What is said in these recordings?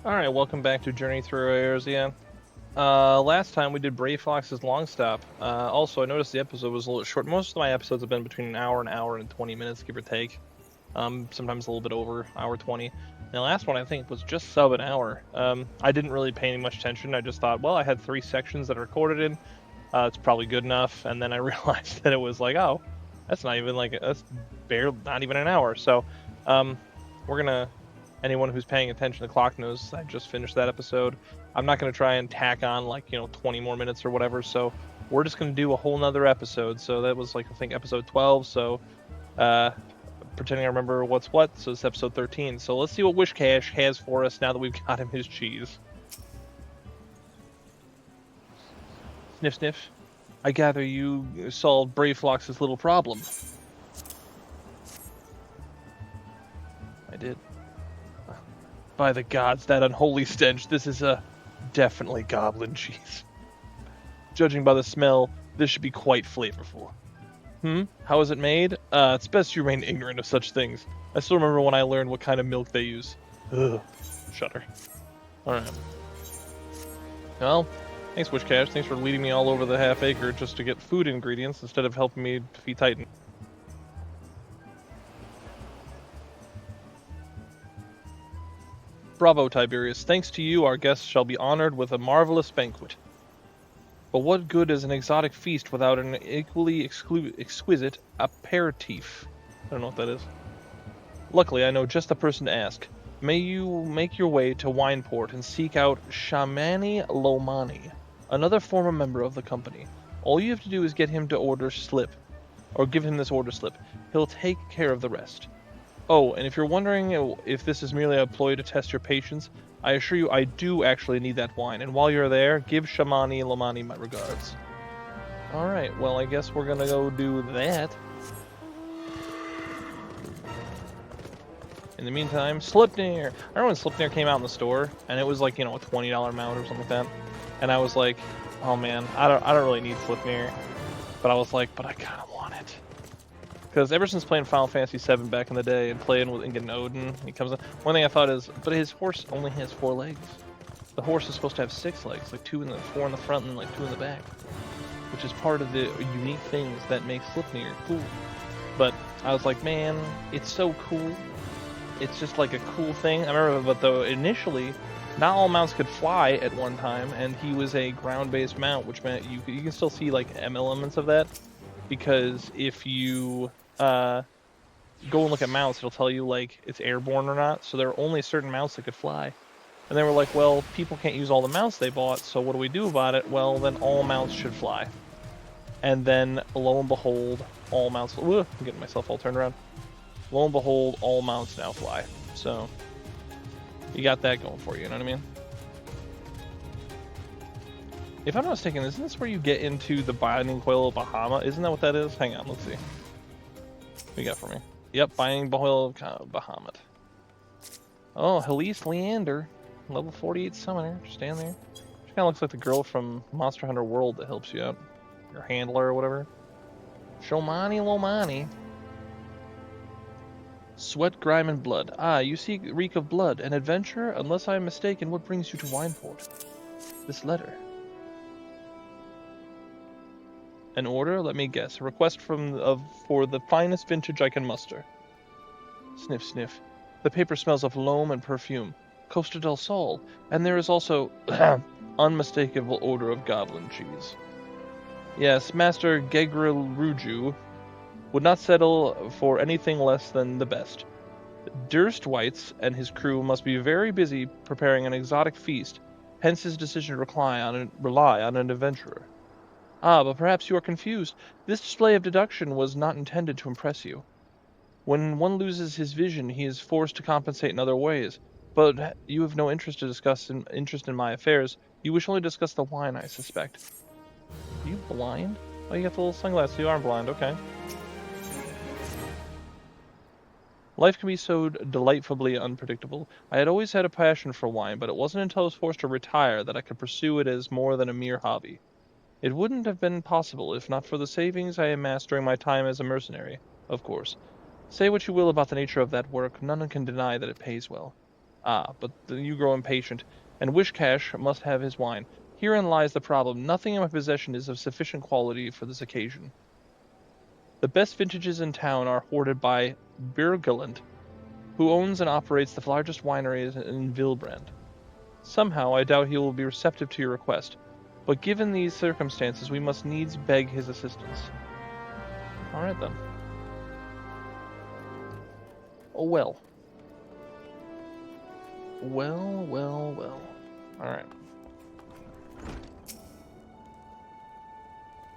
Alright, welcome back to Journey Through Eorzea. Last time we did Brave Fox's Long Stop. Also, I noticed the episode was a little short. Most of my episodes have been between an hour and 20 minutes, give or take. Sometimes a little bit over, hour 20. And the last one, I think, was just sub an hour. I didn't really pay any much attention. I just thought, well, I had 3 sections that are recorded in. It's probably good enough. And then I realized that it was like, oh, that's not even like, that's barely, not even an hour. So, we're gonna... Anyone who's paying attention to the clock knows I just finished that episode. I'm not going to try and tack on 20 more minutes or whatever, so we're just going to do a whole nother episode. So that was I think episode 12, so pretending I remember what's what, so it's episode 13. So let's see what Wishcash has for us now that we've got him his cheese. Sniff sniff. I gather you solved Brave Fox's little problem. I did. By the gods, that unholy stench, this is definitely goblin cheese. Judging by the smell, this should be quite flavorful. How is it made? It's best you remain ignorant of such things. I still remember when I learned what kind of milk they use. Ugh. Shudder. Alright. Well, thanks Wishcash. Thanks for leading me all over the half acre just to get food ingredients instead of helping me defeat Titan. Bravo, Tiberius. Thanks to you, our guests shall be honored with a marvelous banquet. But what good is an exotic feast without an equally exquisite aperitif? I don't know what that is. Luckily, I know just the person to ask. May you make your way to Wineport and seek out Shamani Lomani, another former member of the company. All you have to do is get him to give him this order slip. He'll take care of the rest. Oh, and if you're wondering if this is merely a ploy to test your patience, I assure you I do actually need that wine, and while you're there, give Shamani Lamani my regards. Alright, well I guess we're gonna go do that. In the meantime, Slipnir! I remember when Slipnir came out in the store, and it was like, a $20 mount or something like that. And I was like, oh man, I don't really need Slipnir. But I was like, but I kinda want it. Because ever since playing Final Fantasy VII back in the day and playing with and getting Odin, he comes in. One thing I thought is, but his horse only has 4 legs. The horse is supposed to have 6 legs, like 4 in the front and 2 in the back, which is part of the unique things that make Slipnir cool. But I was like, man, it's so cool. It's just like a cool thing. I remember, but though initially, not all mounts could fly at one time, and he was a ground-based mount, which meant you can still see elements of that, because if you go and look at mounts, it'll tell you it's airborne or not. So there are only certain mounts that could fly. And they were like, well, people can't use all the mounts they bought, so what do we do about it? Well, then all mounts should fly. And then, lo and behold, all mounts... Ooh, I'm getting myself all turned around. Lo and behold, all mounts now fly. So, you got that going for you, you know what I mean? If I'm not mistaken, isn't this where you get into the Binding Coil of Bahamut? Isn't that what that is? Hang on, let's see. What you got for me? Yep, Binding Coil of Bahamut. Oh, Helise Leander. Level 48 summoner. Just stand there. She kind of looks like the girl from Monster Hunter World that helps you out. Your handler or whatever. Shomani Lomani. Sweat, grime, and blood. Ah, you reek of blood. An adventure? Unless I am mistaken, what brings you to Wineport? This letter. An order? Let me guess. A request for the finest vintage I can muster. Sniff, sniff. The paper smells of loam and perfume. Costa del Sol. And there is also unmistakable odor of goblin cheese. Yes, Master Gegril Ruju would not settle for anything less than the best. Durstweights and his crew must be very busy preparing an exotic feast, hence his decision to rely on an adventurer. Ah, but perhaps you are confused. This display of deduction was not intended to impress you. When one loses his vision, he is forced to compensate in other ways. But you have no interest in my affairs. You wish only to discuss the wine, I suspect. Are you blind? Oh, you got the little sunglasses. You aren't blind. Okay. Life can be so delightfully unpredictable. I had always had a passion for wine, but it wasn't until I was forced to retire that I could pursue it as more than a mere hobby. It wouldn't have been possible if not for the savings I amassed during my time as a mercenary, of course. Say what you will about the nature of that work, none can deny that it pays well. Ah, but you grow impatient, and Wishcash must have his wine. Herein lies the problem. Nothing in my possession is of sufficient quality for this occasion. The best vintages in town are hoarded by Birgeland, who owns and operates the largest winery in Vilbrand. Somehow, I doubt he will be receptive to your request, but given these circumstances, we must needs beg his assistance. Alright then. Oh well. Well. Alright.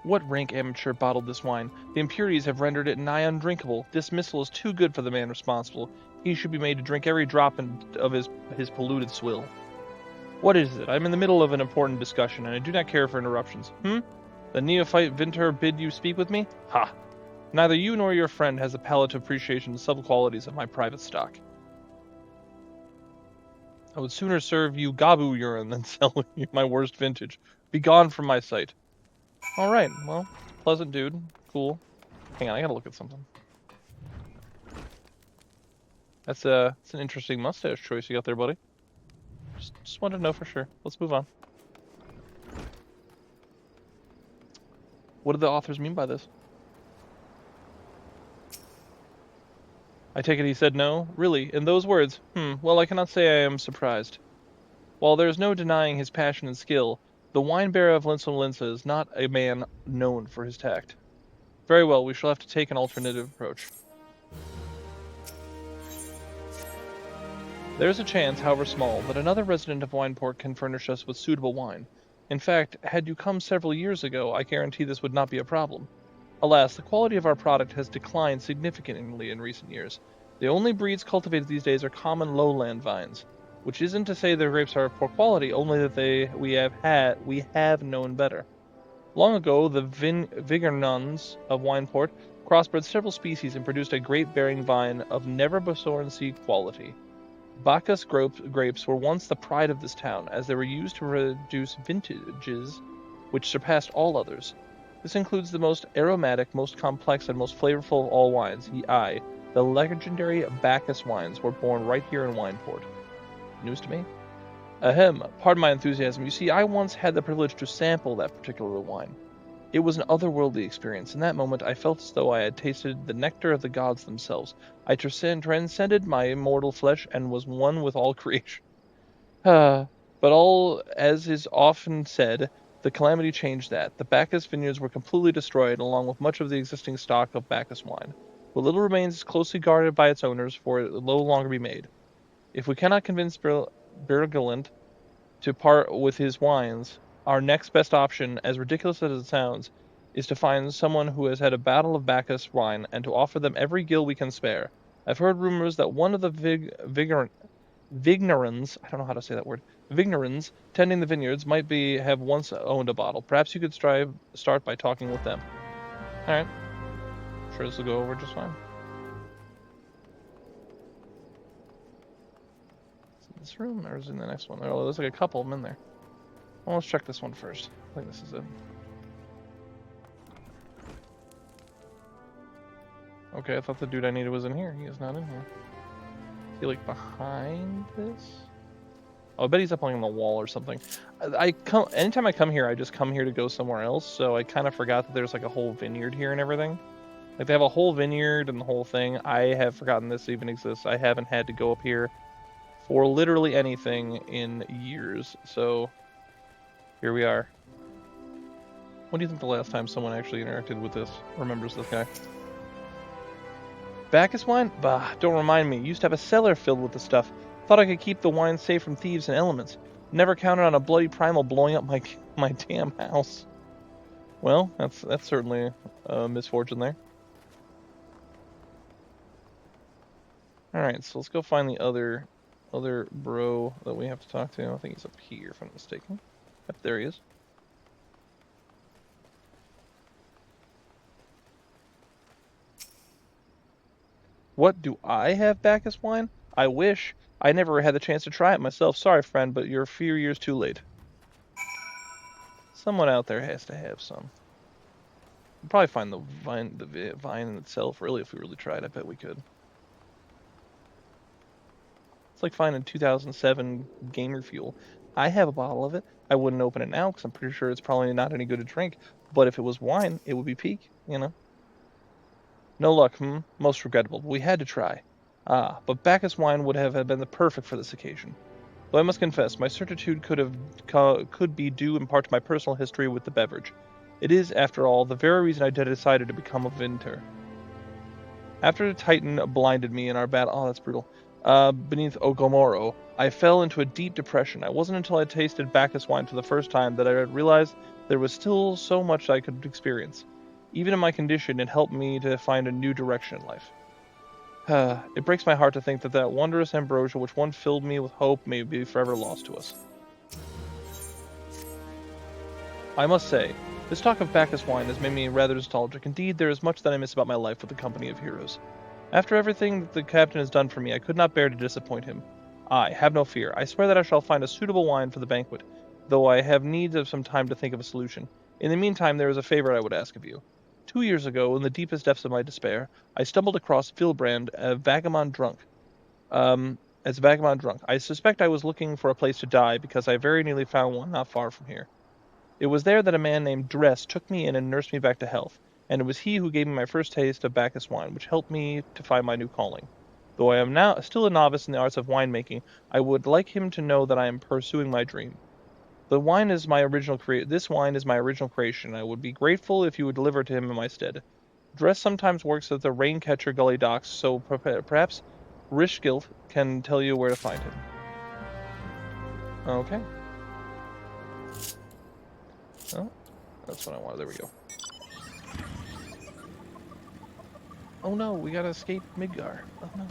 What rank amateur bottled this wine? The impurities have rendered it nigh undrinkable. Dismissal is too good for the man responsible. He should be made to drink every drop of his polluted swill. What is it? I'm in the middle of an important discussion, and I do not care for interruptions. The neophyte Vinter bid you speak with me? Ha! Neither you nor your friend has a palate to appreciation the sub-qualities of my private stock. I would sooner serve you Gabu urine than sell you my worst vintage. Be gone from my sight. Alright, well, pleasant dude. Cool. Hang on, I gotta look at something. That's an interesting mustache choice you got there, buddy. Just wanted to know for sure. Let's move on. What do the authors mean by this? I take it he said no? Really? In those words? Well, I cannot say I am surprised. While there is no denying his passion and skill, the wine-bearer of Linsa is not a man known for his tact. Very well, we shall have to take an alternative approach. There is a chance, however small, that another resident of Wineport can furnish us with suitable wine. In fact, had you come several years ago, I guarantee this would not be a problem. Alas, the quality of our product has declined significantly in recent years. The only breeds cultivated these days are common lowland vines, which isn't to say their grapes are of poor quality, only that we have known better. Long ago, the Vigernons of Wineport crossbred several species and produced a grape-bearing vine of never-before-seen quality. Bacchus grapes were once the pride of this town, as they were used to produce vintages which surpassed all others. This includes the most aromatic, most complex, and most flavorful of all wines. The legendary Bacchus wines were born right here in Wineport. News to me? Ahem, pardon my enthusiasm. You see, I once had the privilege to sample that particular wine. It was an otherworldly experience. In that moment, I felt as though I had tasted the nectar of the gods themselves. I transcended my mortal flesh and was one with all creation. But all, as is often said, the calamity changed that. The Bacchus vineyards were completely destroyed, along with much of the existing stock of Bacchus wine. What little remains is closely guarded by its owners, for it will no longer be made. If we cannot convince Birgeland to part with his wines, our next best option, as ridiculous as it sounds, is to find someone who has had a battle of Bacchus wine and to offer them every gill we can spare. I've heard rumors that one of the Vignerons, I don't know how to say that word, Vignerons tending the vineyards might have once owned a bottle. Perhaps you could start by talking with them. Alright. Sure this will go over just fine. Is it this room or is it in the next one? Oh, there's like a couple of them in there. Well, let's check this one first. I think this is it. Okay, I thought the dude I needed was in here. He is not in here. Is he like behind this? Oh, I bet he's up on the wall or something. Anytime I come here, I just come here to go somewhere else, so I kind of forgot that there's like a whole vineyard here and everything. Like they have a whole vineyard and the whole thing. I have forgotten this even exists. I haven't had to go up here for literally anything in years, so here we are. When do you think the last time someone actually interacted with this remembers this guy? Bacchus wine? Bah, don't remind me. Used to have a cellar filled with the stuff. Thought I could keep the wine safe from thieves and elements. Never counted on a bloody primal blowing up my damn house. Well, that's certainly a misfortune there. Alright, so let's go find the other bro that we have to talk to. I think he's up here, if I'm not mistaken. Yep, there he is. What, do I have Bacchus wine? I wish. I never had the chance to try it myself. Sorry, friend, but you're a few years too late. Someone out there has to have some. We'll probably find the vine itself, really, if we really tried. I bet we could. It's like finding 2007 gamer fuel. I have a bottle of it. I wouldn't open it now because I'm pretty sure it's probably not any good to drink. But if it was wine, it would be peak, you know. No luck, Most regrettable, but we had to try. Ah, but Bacchus wine would have been the perfect for this occasion. Though I must confess, my certitude could be due in part to my personal history with the beverage. It is, after all, the very reason I decided to become a vintner. After the Titan blinded me in our battle, oh, that's brutal, beneath Ogomoro, I fell into a deep depression. It wasn't until I tasted Bacchus wine for the first time that I realized there was still so much I could experience. Even in my condition, it helped me to find a new direction in life. It breaks my heart to think that that wondrous ambrosia which once filled me with hope may be forever lost to us. I must say, this talk of Bacchus wine has made me rather nostalgic. Indeed, there is much that I miss about my life with the company of heroes. After everything that the captain has done for me, I could not bear to disappoint him. Have no fear. I swear that I shall find a suitable wine for the banquet, though I have need of some time to think of a solution. In the meantime, there is a favor I would ask of you. 2 years ago, in the deepest depths of my despair, I stumbled across Vilbrand, a vagabond drunk. As a vagabond drunk. I suspect I was looking for a place to die because I very nearly found one not far from here. It was there that a man named Dress took me in and nursed me back to health, and it was he who gave me my first taste of Bacchus wine, which helped me to find my new calling. Though I am now still a novice in the arts of winemaking, I would like him to know that I am pursuing my dream. This wine is my original creation. I would be grateful if you would deliver it to him in my stead. Dress sometimes works at the Raincatcher Gully docks, so perhaps Rishgilt can tell you where to find him. Okay. Oh, that's what I wanted. There we go. Oh no, we gotta escape Midgar. Oh no.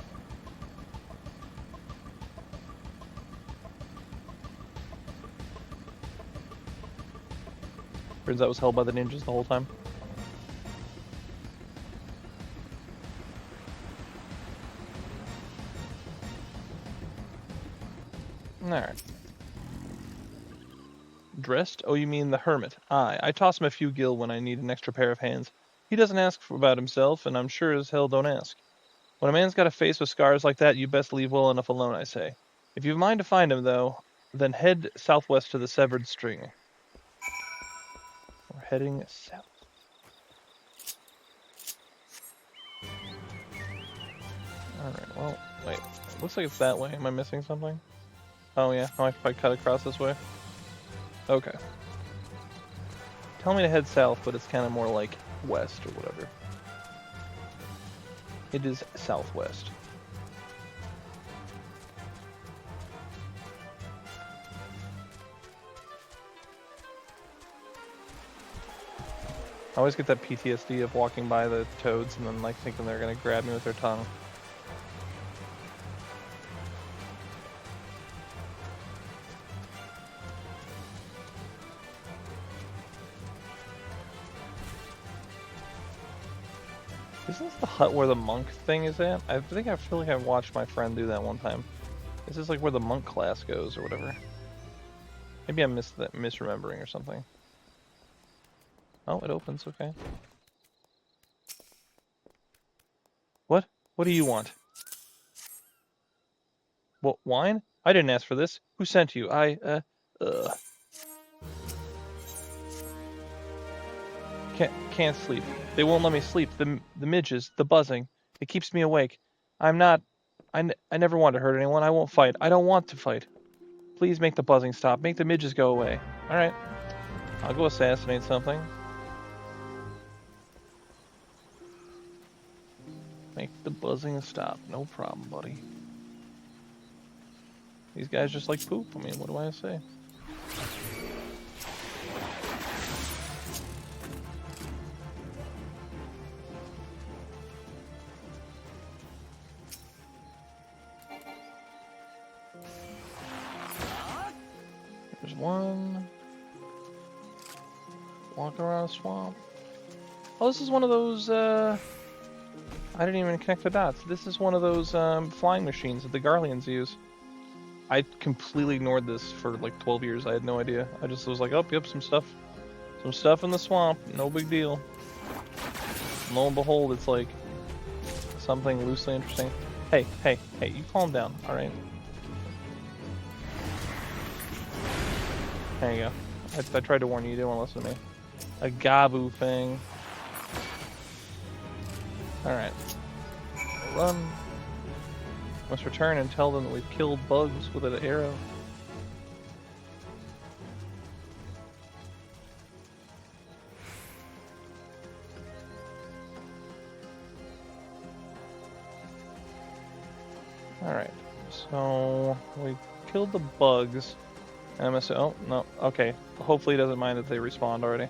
Turns out I was held by the ninjas the whole time. Alright. Dressed? Oh, you mean the hermit. Aye, I toss him a few gil when I need an extra pair of hands. He doesn't ask about himself, and I'm sure as hell don't ask. When a man's got a face with scars like that, you best leave well enough alone, I say. If you've mind to find him, though, then head southwest to the Severed String. We're heading south. Alright, well, wait. It looks like it's that way. Am I missing something? Oh yeah, oh, I cut across this way. Okay. Tell me to head south, but it's kind of more like west or whatever. It is southwest. I always get that PTSD of walking by the toads and then like thinking they're gonna grab me with their tongue. Isn't this the hut where the monk thing is at? I feel like I watched my friend do that one time. Is this like where the monk class goes or whatever? Maybe I'm misremembering or something. Oh, it opens, okay. What? What do you want? What, wine? I didn't ask for this. Who sent you? Can't sleep. They won't let me sleep. The midges, the buzzing. It keeps me awake. I never want to hurt anyone. I won't fight. I don't want to fight. Please make the buzzing stop. Make the midges go away. Alright. I'll go assassinate something. Make the buzzing stop. No problem, buddy. These guys just like poop. I mean, what do I say? There's one. Walk around a swamp. Oh, this is one of those, I didn't even connect the dots. This is one of those, flying machines that the Garleans use. I completely ignored this for like 12 years. I had no idea. I just was like, oh, yep, some stuff in the swamp. No big deal. Lo and behold, it's like something loosely interesting. Hey, you calm down, alright? There you go. I tried to warn you. You didn't want to listen to me. A Gabu thing. Alright. Run. Must return and tell them that we've killed bugs with an arrow. Alright. So we killed the bugs. And I'm gonna say, oh, no, okay. Hopefully he doesn't mind that they respawned already.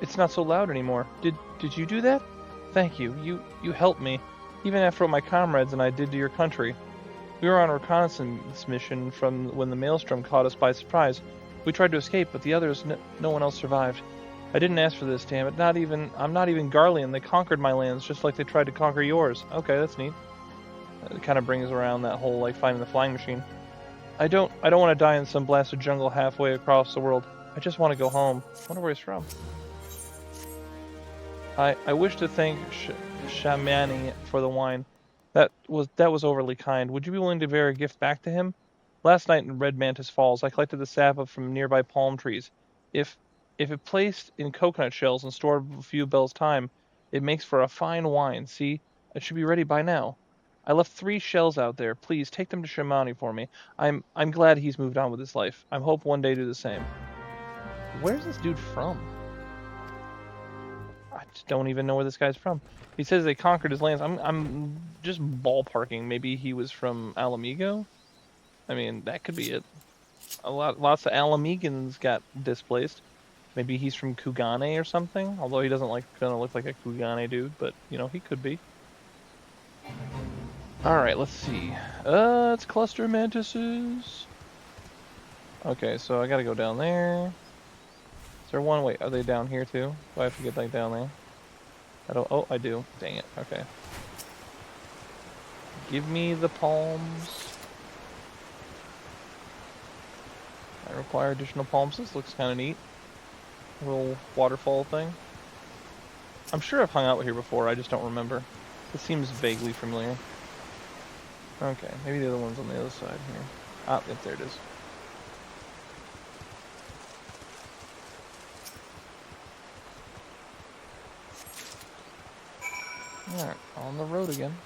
It's not so loud anymore. Did you do that? Thank you. You helped me, even after what my comrades and I did to your country. We were on a reconnaissance mission from when the maelstrom caught us by surprise. We tried to escape, but the others, no one else survived. I didn't ask for this, damn it. I'm not even Garlean. They conquered my lands just like they tried to conquer yours. Okay, that's neat. It kind of brings around that whole like finding the flying machine. I don't want to die in some blasted jungle halfway across the world. I just want to go home. I wonder where he's from. I wish to thank Shamani for the wine. That was overly kind. Would you be willing to bear a gift back to him? Last night in Red Mantis Falls, I collected the sap from nearby palm trees. If it placed in coconut shells and stored a few bells' time, it makes for a fine wine. See, it should be ready by now. I left 3 shells out there. Please take them to Shamani for me. I'm glad he's moved on with his life. I hope one day to do the same. Where's this dude from? I just don't even know where this guy's from. He says they conquered his lands. I'm just ballparking. Maybe he was from Alamigo? I mean, that could be it. Lots of Alamegans got displaced. Maybe he's from Kugane or something. Although he doesn't gonna look like a Kugane dude, but you know, he could be. Alright, let's see. It's cluster mantises. Okay, so I gotta go down there. Is there one? Wait, are they down here too? Do I have to get like down there? I don't. Oh, I do. Dang it. Okay. Give me the palms. I require additional palms. This looks kind of neat. Little waterfall thing. I'm sure I've hung out here before. I just don't remember. It seems vaguely familiar. Okay, maybe the other one's on the other side here. Ah, yep, there it is. Alright, on the road again.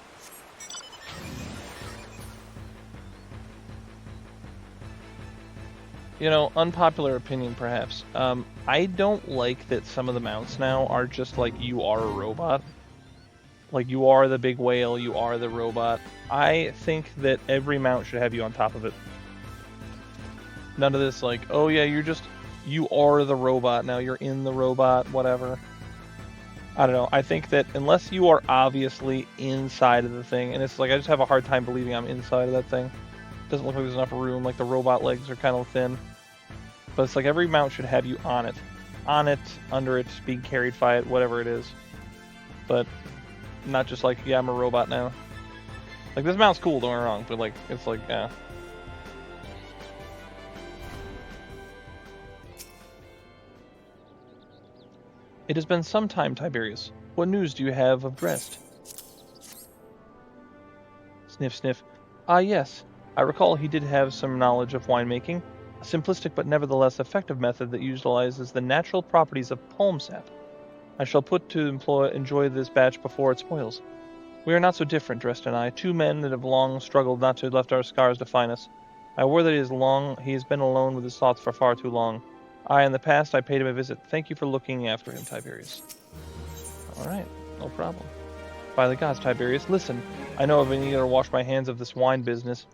You know, unpopular opinion perhaps. I don't like that some of the mounts now are just like, you are a robot. Like, you are the big whale, you are the robot. I think that every mount should have you on top of it. None of this like, oh yeah, you are the robot now, you're in the robot, whatever. I don't know. I think that unless you are obviously inside of the thing, and it's like I just have a hard time believing I'm inside of that thing. Doesn't look like there's enough room. Like the robot legs are kind of thin. But it's like every mount should have you on it. On it, under it, being carried by it, whatever it is. But not just like, yeah, I'm a robot now. Like this mount's cool, don't get me wrong, but like, it's like, yeah. It has been some time, Tiberius. What news do you have of Brest? Sniff, sniff. Ah, yes. I recall he did have some knowledge of winemaking, a simplistic but nevertheless effective method that utilizes the natural properties of palm sap. I shall put to enjoy this batch before it spoils. We are not so different, Drest and I, 2 men that have long struggled not to let our scars define us. I worry that he has been alone with his thoughts for far too long. In the past, I paid him a visit. Thank you for looking after him, Tiberius. Alright, no problem. By the gods, Tiberius, listen. I know I've been eager to wash my hands of this wine business.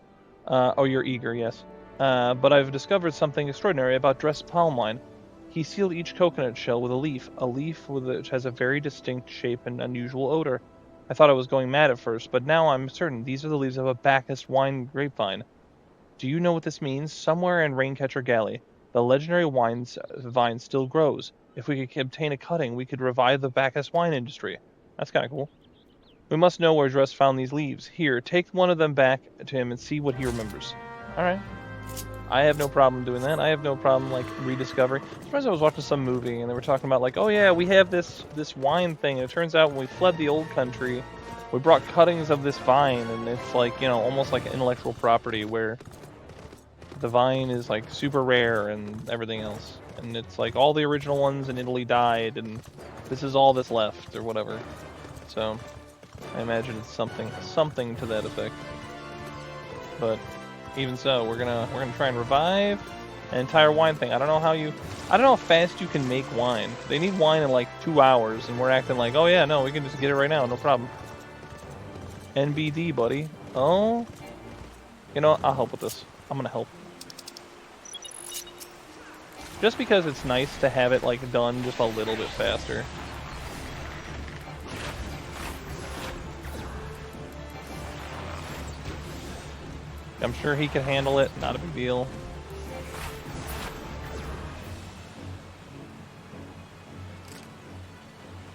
Oh, you're eager, yes. But I've discovered something extraordinary about Drest palm wine. He sealed each coconut shell with a leaf which has a very distinct shape and unusual odor. I thought I was going mad at first, but now I'm certain these are the leaves of a Bacchus wine grapevine. Do you know what this means? Somewhere in Raincatcher Galley, the legendary vine still grows. If we could obtain a cutting, we could revive the Bacchus wine industry. That's kind of cool. We must know where Drest found these leaves. Here, take one of them back to him and see what he remembers. Alright. I have no problem doing that. I have no problem like rediscovering. Sometimes I was watching some movie and they were talking about like, oh yeah, we have this wine thing, and it turns out when we fled the old country, we brought cuttings of this vine, and it's like, you know, almost like intellectual property where the vine is like super rare and everything else, and it's like all the original ones in Italy died, and this is all that's left or whatever. So I imagine it's something to that effect. But even so, we're gonna try and revive an entire wine thing. I don't know how fast you can make wine. They need wine in like 2 hours, and we're acting like, oh yeah, no, we can just get it right now, no problem. NBD, buddy. Oh, you know what? I'll help with this. I'm gonna help. Just because it's nice to have it like done just a little bit faster. I'm sure he can handle it, not a big deal.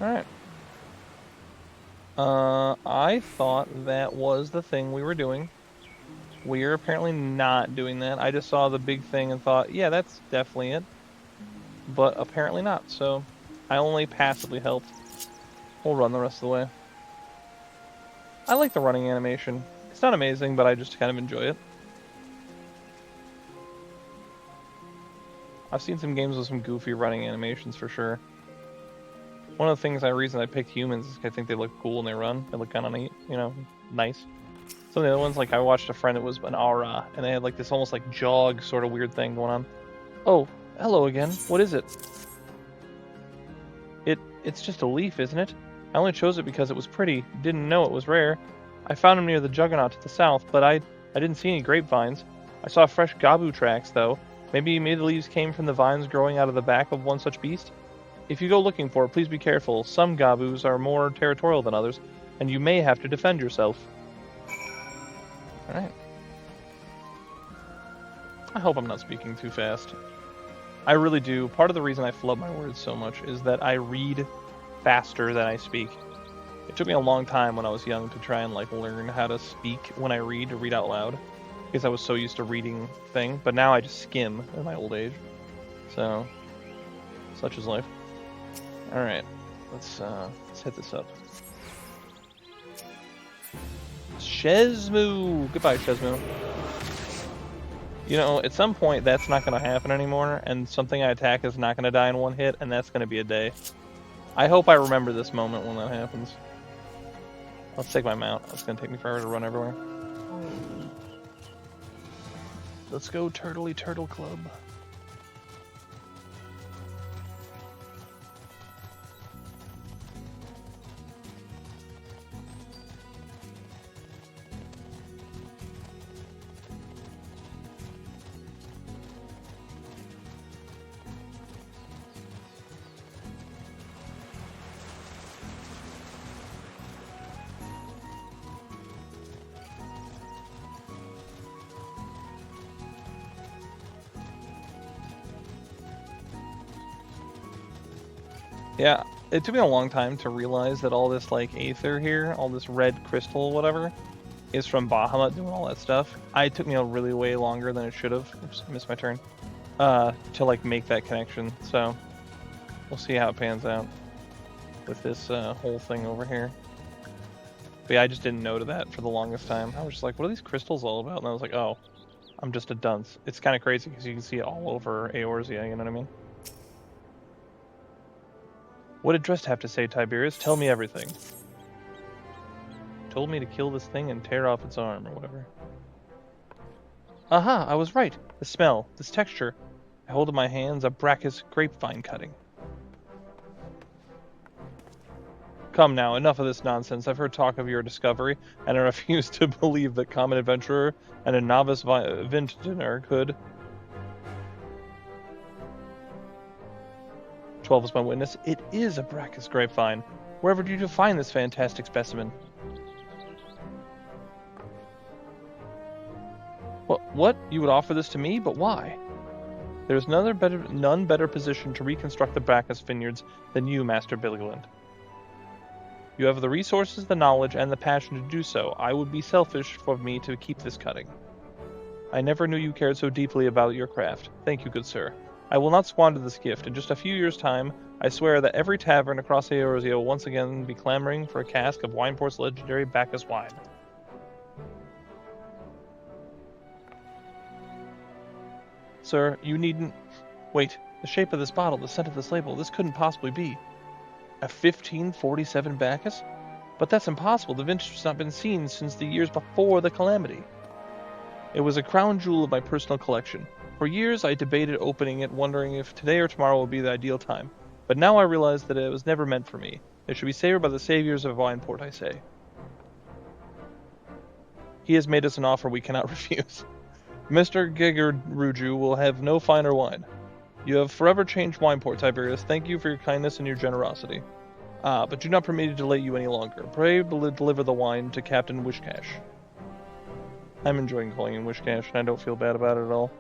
Alright. I thought that was the thing we were doing. We are apparently not doing that. I just saw the big thing and thought, yeah, that's definitely it. But apparently not, so I only passively helped. We'll run the rest of the way. I like the running animation. It's not amazing, but I just kind of enjoy it. I've seen some games with some goofy running animations for sure. One of the reason I picked humans is I think they look cool when they run. They look kind of neat, you know, nice. Some of the other ones, like I watched a friend that was an Aura, and they had like this almost like jog sort of weird thing going on. Oh, hello again. What is it? It's just a leaf, isn't it? I only chose it because it was pretty. Didn't know it was rare. I found him near the Juggernaut to the south, but I didn't see any grapevines. I saw fresh Gabu tracks, though. Maybe the leaves came from the vines growing out of the back of one such beast? If you go looking for it, please be careful. Some Gabus are more territorial than others, and you may have to defend yourself. Alright. I hope I'm not speaking too fast. I really do. Part of the reason I flub my words so much is that I read faster than I speak. It took me a long time when I was young to try and like learn how to speak when I read, to read out loud, because I was so used to reading thing, but now I just skim in my old age. So, such is life. Alright, let's hit this up. Shezmu! Goodbye, Shezmu. You know, at some point that's not going to happen anymore, and something I attack is not going to die in one hit, and that's going to be a day. I hope I remember this moment when that happens. Let's take my mount. It's going to take me forever to run everywhere. Let's go Turtley Turtle Club. Yeah, it took me a long time to realize that all this like aether here, all this red crystal whatever, is from Bahamut doing all that stuff. It took me a really way longer than it should have. Oops, I missed my turn. To like make that connection. So we'll see how it pans out with this whole thing over here. But yeah, I just didn't know to that for the longest time. I was just like, what are these crystals all about? And I was like, oh, I'm just a dunce. It's kind of crazy because you can see it all over Eorzea, you know what I mean? What did Drest have to say, Tiberius? Tell me everything. Told me to kill this thing and tear off its arm, or whatever. Aha, I was right. The smell, this texture. I hold in my hands a Brachus grapevine cutting. Come now, enough of this nonsense. I've heard talk of your discovery, and I refuse to believe that common adventurer and a novice vintner could... 12 is my witness. It is a Brachus grapevine. Wherever did you find this fantastic specimen? What? You would offer this to me? But why? There is none better positioned to reconstruct the Brachus vineyards than you, Master Billiland. You have the resources, the knowledge, and the passion to do so. I would be selfish for me to keep this cutting. I never knew you cared so deeply about your craft. Thank you, good sir. I will not squander this gift. In just a few years' time, I swear that every tavern across Eorzea will once again be clamoring for a cask of Wineport's legendary Bacchus wine. Sir, you needn't... Wait, the shape of this bottle, the scent of this label, this couldn't possibly be. A 1547 Bacchus? But that's impossible. The vintage has not been seen since the years before the calamity. It was a crown jewel of my personal collection. For years, I debated opening it, wondering if today or tomorrow would be the ideal time. But now I realize that it was never meant for me. It should be savored by the saviors of Wineport, I say. He has made us an offer we cannot refuse. Mr. Gigerruju will have no finer wine. You have forever changed Wineport, Tiberius. Thank you for your kindness and your generosity. But do not permit me to delay you any longer. Pray deliver the wine to Captain Wishcash. I'm enjoying calling him Wishcash, and I don't feel bad about it at all.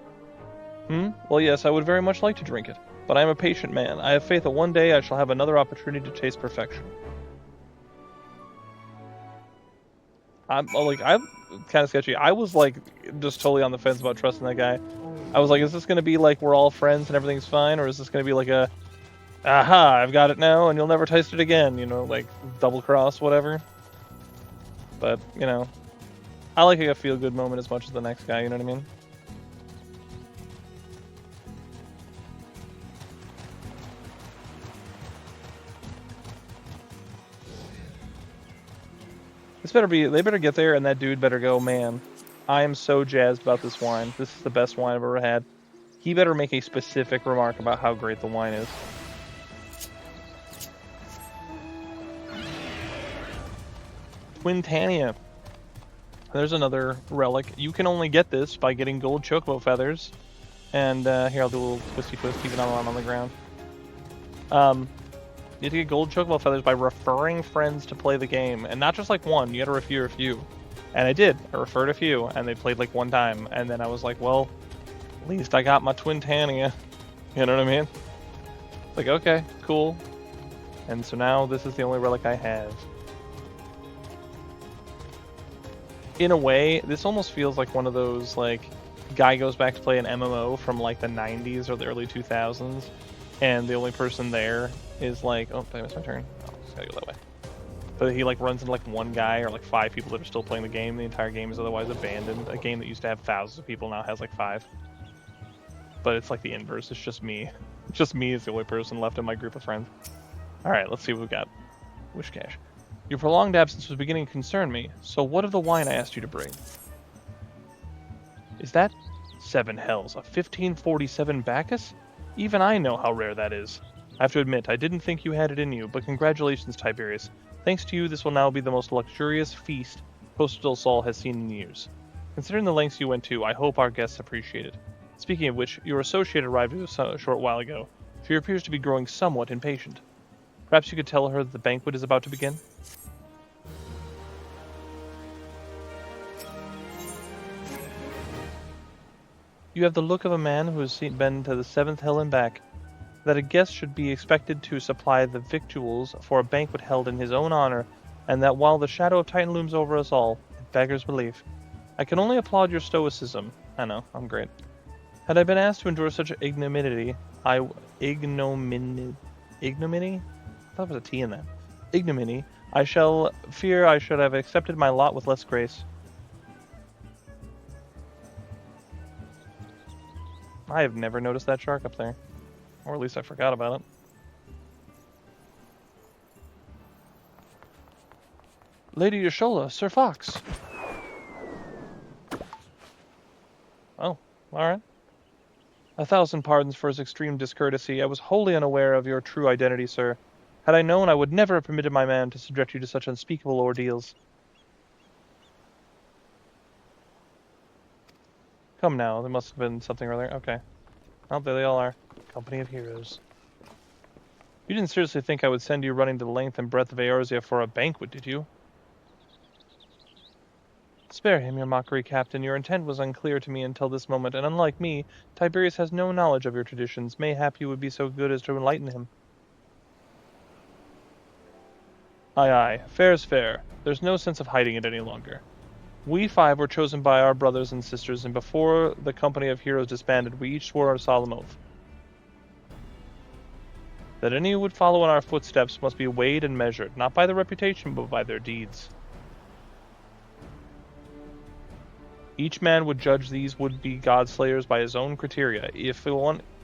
Well, yes, I would very much like to drink it, but I am a patient man. I have faith that one day I shall have another opportunity to taste perfection. I'm kind of sketchy. I was, just totally on the fence about trusting that guy. I was like, is this going to be like we're all friends and everything's fine, or is this going to be like a, aha, I've got it now and you'll never taste it again, like double cross, whatever. But, I like a feel-good moment as much as the next guy, you know what I mean? They better get there, and that dude better go, man, I am so jazzed about this wine. This is the best wine I've ever had. He better make a specific remark about how great the wine is. Quintania. There's another relic. You can only get this by getting gold chocobo feathers. And here, I'll do a little twisty twist, keep it on the ground. You have to get gold chocobo feathers by referring friends to play the game. And not just like one, you gotta refer a few. And I did. I referred a few, and they played like one time. And then I was like, well, at least I got my Twintania. You know what I mean? Like, okay, cool. And so now this is the only relic I have. In a way, this almost feels like one of those, guy goes back to play an MMO from, the 90s or the early 2000s, and the only person there is oh, did I miss my turn? Oh, just gotta go that way. But he, runs into, one guy or, 5 people that are still playing the game. The entire game is otherwise abandoned. A game that used to have thousands of people now has, 5. But it's, the inverse. It's just me. Just me is the only person left in my group of friends. Alright, let's see what we've got. Wishcash. Your prolonged absence was beginning to concern me, so what of the wine I asked you to bring? Is that 7 hells, a 1547 Bacchus? Even I know how rare that is. I have to admit, I didn't think you had it in you, but congratulations, Tiberius. Thanks to you, this will now be the most luxurious feast Coastal Sol has seen in years. Considering the lengths you went to, I hope our guests appreciate it. Speaking of which, your associate arrived a short while ago. She appears to be growing somewhat impatient. Perhaps you could tell her that the banquet is about to begin? You have the look of a man who has been to the 7th hell and back. That a guest should be expected to supply the victuals for a banquet held in his own honor, and that while the shadow of Titan looms over us all, it beggars belief. I can only applaud your stoicism. I know, I'm great. Had I been asked to endure such ignominy? I thought there was a T in that. Ignominy. I shall fear I should have accepted my lot with less grace. I have never noticed that shark up there. Or at least I forgot about it. Lady Yashola, Sir Fox. Oh, alright. 1,000 pardons for his extreme discourtesy. I was wholly unaware of your true identity, sir. Had I known, I would never have permitted my man to subject you to such unspeakable ordeals. Come now, there must have been something earlier. Okay. Oh, there they all are. Company of heroes. You didn't seriously think I would send you running the length and breadth of Eorzea for a banquet, did you? Spare him your mockery, Captain. Your intent was unclear to me until this moment, and unlike me, Tiberius has no knowledge of your traditions. Mayhap you would be so good as to enlighten him. Aye, aye. Fair's fair. There's no sense of hiding it any longer. We 5 were chosen by our brothers and sisters, and before the company of heroes disbanded, we each swore our solemn oath that any who would follow in our footsteps must be weighed and measured, not by their reputation, but by their deeds. Each man would judge these would-be god-slayers by his own criteria. If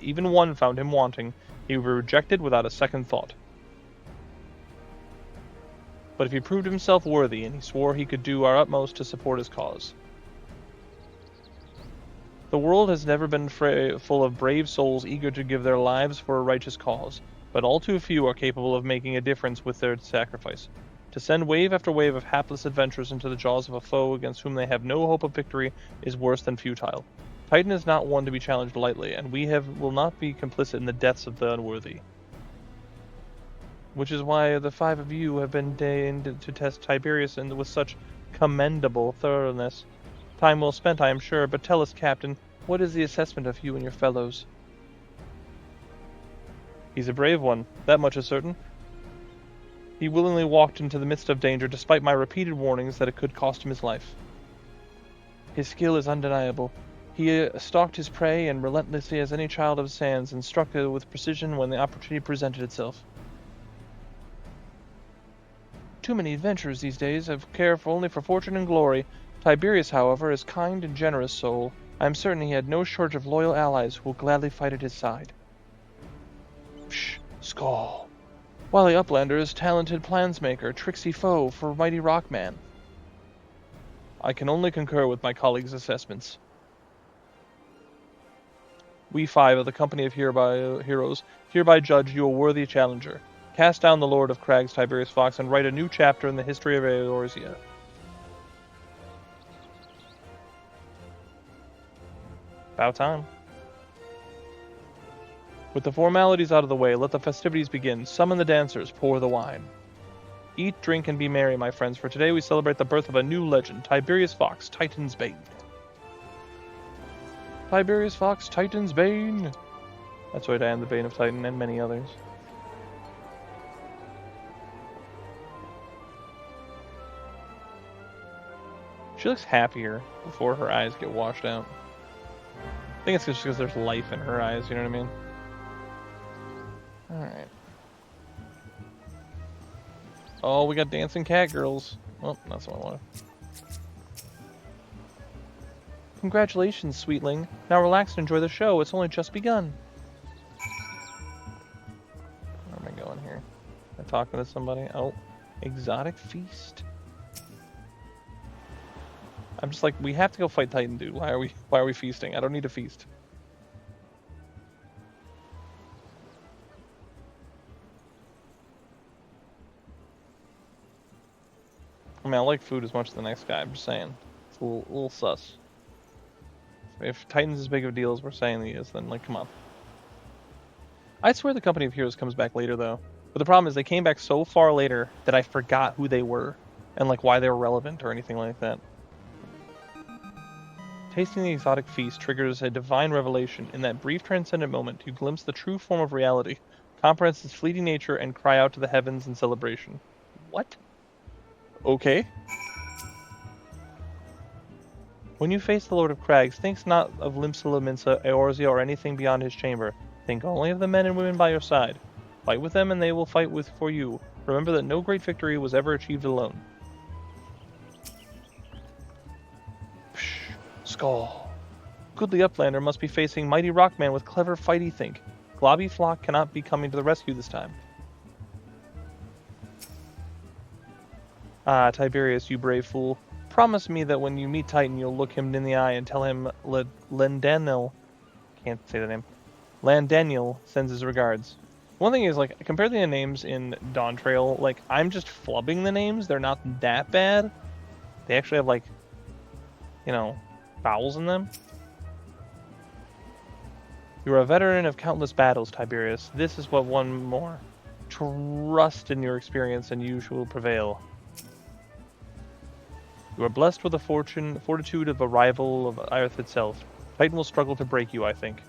even one found him wanting, he would be rejected without a second thought. But if he proved himself worthy, and he swore he could do our utmost to support his cause. The world has never been full of brave souls eager to give their lives for a righteous cause, but all too few are capable of making a difference with their sacrifice. To send wave after wave of hapless adventurers into the jaws of a foe against whom they have no hope of victory is worse than futile. Titan is not one to be challenged lightly, and we will not be complicit in the deaths of the unworthy. Which is why the 5 of you have been deigned to test Tiberius and with such commendable thoroughness. Time well spent, I am sure, but tell us, Captain, what is the assessment of you and your fellows? He's a brave one, that much is certain. He willingly walked into the midst of danger despite my repeated warnings that it could cost him his life. His skill is undeniable. He stalked his prey and relentlessly as any child of his hands and struck with precision when the opportunity presented itself. Too many adventurers these days have care only for fortune and glory. Tiberius, however, is kind and generous soul. I am certain he had no shortage of loyal allies who will gladly fight at his side. Psh, Skull. Wily Uplander is talented plansmaker, tricksy foe for mighty Rockman. I can only concur with my colleagues' assessments. We 5 of the company of heroes hereby judge you a worthy challenger. Cast down the Lord of Crags, Tiberius Fox, and write a new chapter in the history of Eorzea. About time. With the formalities out of the way, let the festivities begin. Summon the dancers, pour the wine. Eat, drink, and be merry, my friends, for today we celebrate the birth of a new legend, Tiberius Fox, Titan's Bane. Tiberius Fox, Titan's Bane! That's right, I am the Bane of Titan, and many others. She looks happier before her eyes get washed out. I think it's just because there's life in her eyes, you know what I mean? Alright. Oh, we got dancing cat girls. Oh, that's what I wanted. Congratulations, sweetling. Now relax and enjoy the show. It's only just begun. Where am I going here? Am I talking to somebody? Oh, exotic feast. I'm just like, we have to go fight Titan, dude. Why are we feasting? I don't need to feast. I mean, I like food as much as the next guy. I'm just saying. It's a little sus. If Titan's as big of a deal as we're saying he is, then, like, come on. I swear the Company of Heroes comes back later, though. But the problem is they came back so far later that I forgot who they were. And, like, why they were relevant or anything like that. Tasting the exotic feast triggers a divine revelation. In that brief transcendent moment, you glimpse the true form of reality, comprehend its fleeting nature, and cry out to the heavens in celebration. What? Okay. When you face the Lord of Crags, think not of Limsa Minsa, Eorzea, or anything beyond his chamber. Think only of the men and women by your side. Fight with them and they will fight for you. Remember that no great victory was ever achieved alone. Psh, Skull. Goodly Uplander must be facing mighty Rockman with clever fighty think. Globby Flock cannot be coming to the rescue this time. Ah, Tiberius, you brave fool. Promise me that when you meet Titan, you'll look him in the eye and tell him Landaniel, can't say the name, Landaniel sends his regards. One thing is, like, compared to the names in Dawn Trail, like, I'm just flubbing the names. They're not that bad. They actually have, like, you know, vowels in them. You are a veteran of countless battles, Tiberius. This is what one more. Trust in your experience and you will prevail. You are blessed with the fortitude of a rival of Earth itself. Titan will struggle to break you, I think.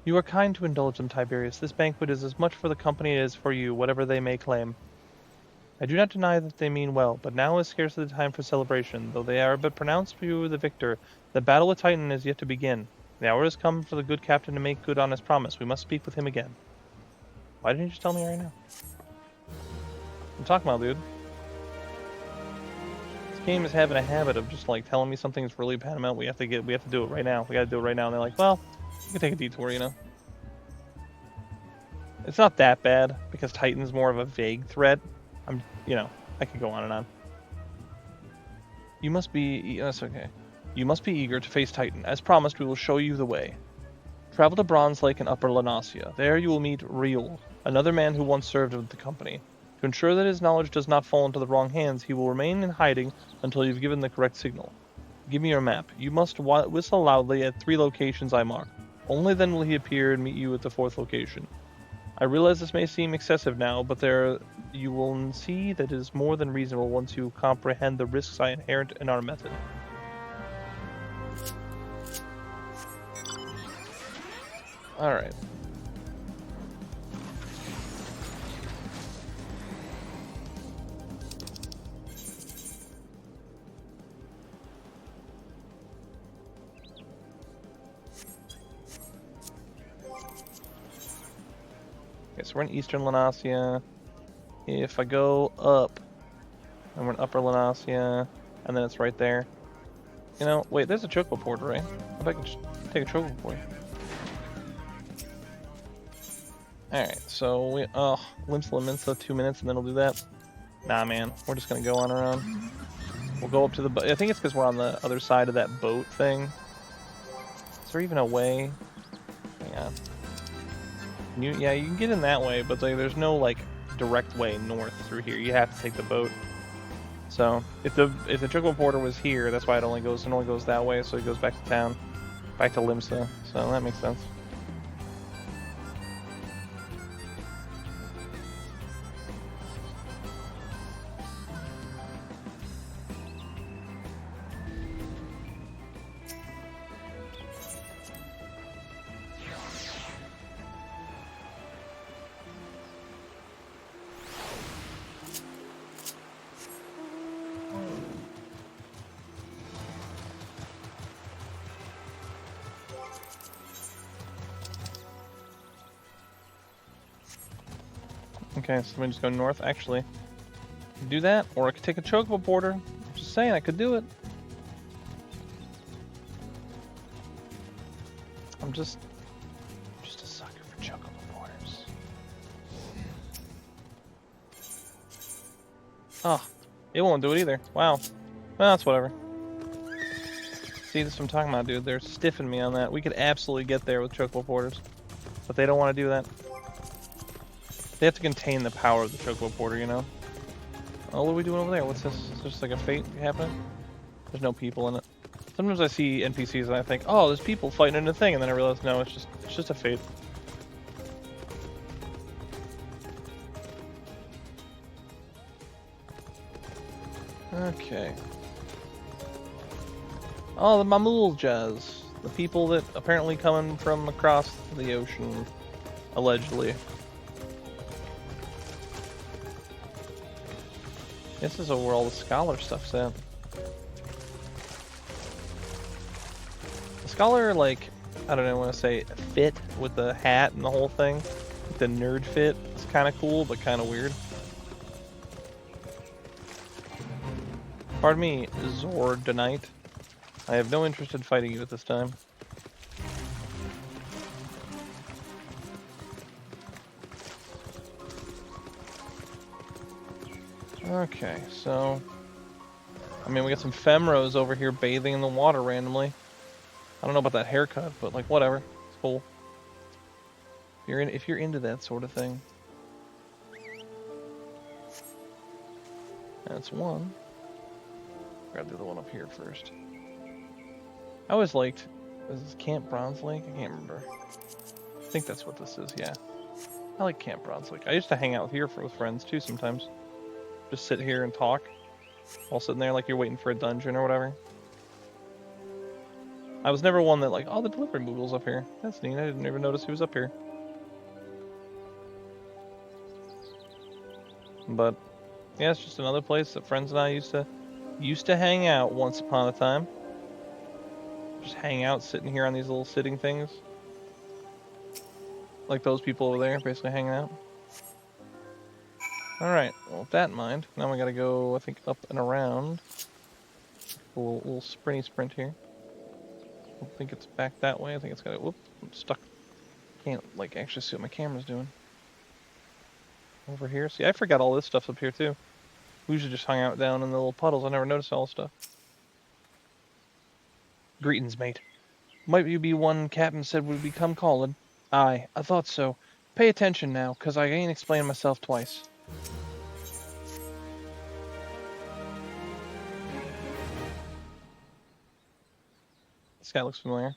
You are kind to indulge them, Tiberius. This banquet is as much for the company as for you, whatever they may claim. I do not deny that they mean well, but now is scarcely the time for celebration. Though they are but pronounced you the victor, the battle with Titan is yet to begin. The hour has come for the good captain to make good on his promise. We must speak with him again. Why didn't you just tell me right now? I'm talking about, dude. This game is having a habit of just like telling me something's really paramount. We have to do it right now. We gotta do it right now. And they're like, well, you can take a detour, you know. It's not that bad because Titan's more of a vague threat. I could go on and on. You must be, that's okay. You must be eager to face Titan. As promised, we will show you the way. Travel to Bronze Lake in Upper Lanasia. There you will meet Riel, another man who once served with the company. To ensure that his knowledge does not fall into the wrong hands, he will remain in hiding until you've given the correct signal. Give me your map. You must whistle loudly at 3 locations I mark. Only then will he appear and meet you at the 4th location. I realize this may seem excessive now, but you will see that it is more than reasonable once you comprehend the risks inherent in our method. Alright. Okay, so we're in Eastern Lanasia. If I go up, and we're in Upper Lanasia, and then it's right there. You know, wait, there's a chocobo porter, right? I bet I can just take a chocobo porter. Alright, so we, Limps Limits, 2 minutes, and then we'll do that. Nah, man, we're just gonna go on our own. We'll go up to the boat. I think it's because we're on the other side of that boat thing. Is there even a way? Hang on. Yeah, you can get in that way, but like, there's no like direct way north through here. You have to take the boat. So if the chocobo porter was here, that's why it only goes that way. So it goes back to town, back to Limsa. So that makes sense. Okay, so let me just go north. Actually, do that, or I could take a chocobo porter. I'm just saying, I could do it. I'm just a sucker for chocobo porters. Oh, it won't do it either. Wow. Well, that's whatever. See, this is what I'm talking about, dude. They're stiffing me on that. We could absolutely get there with chocobo porters, but they don't want to do that. They have to contain the power of the chocobo porter, you know? Oh, what are we doing over there? What's this? Is this like a fate happening? There's no people in it. Sometimes I see NPCs and I think, oh, there's people fighting in a thing, and then I realize, no, it's just a fate. Okay. Oh, the Mamuljas. The people that apparently coming from across the ocean, allegedly. This is where all the scholar stuff's at. The scholar, like, I don't know, I want to say fit with the hat and the whole thing. Like the nerd fit. It's kind of cool, but kind of weird. Pardon me, Zordonite. I have no interest in fighting you at this time. Okay, so... I mean, we got some Femros over here bathing in the water randomly. I don't know about that haircut, but like, whatever. It's cool. If you're into that sort of thing. That's one. Grab the other one up here first. I always liked... Is this Camp Bronze Lake? I can't remember. I think that's what this is, yeah. I like Camp Bronze Lake. I used to hang out here with friends too sometimes. Just sit here and talk while sitting there like you're waiting for a dungeon or whatever. I was never one that like, oh, the delivery moogle's up here. That's neat. I didn't even notice he was up here. But yeah, it's just another place that friends and I used to hang out once upon a time. Just hang out, sitting here on these little sitting things, like those people over there, basically hanging out. All right. Well, with that in mind, now we gotta go. I think up and around. A little sprinty sprint here. I don't think it's back that way. I think it's gotta. Whoop! I'm stuck. Can't like actually see what my camera's doing. Over here. See, I forgot all this stuff's up here too. We usually just hung out down in the little puddles. I never noticed all this stuff. Greetings, mate. Might you be one Captain said would become callin'? Aye, I thought so. Pay attention now, 'cause I ain't explained myself twice. This guy looks familiar.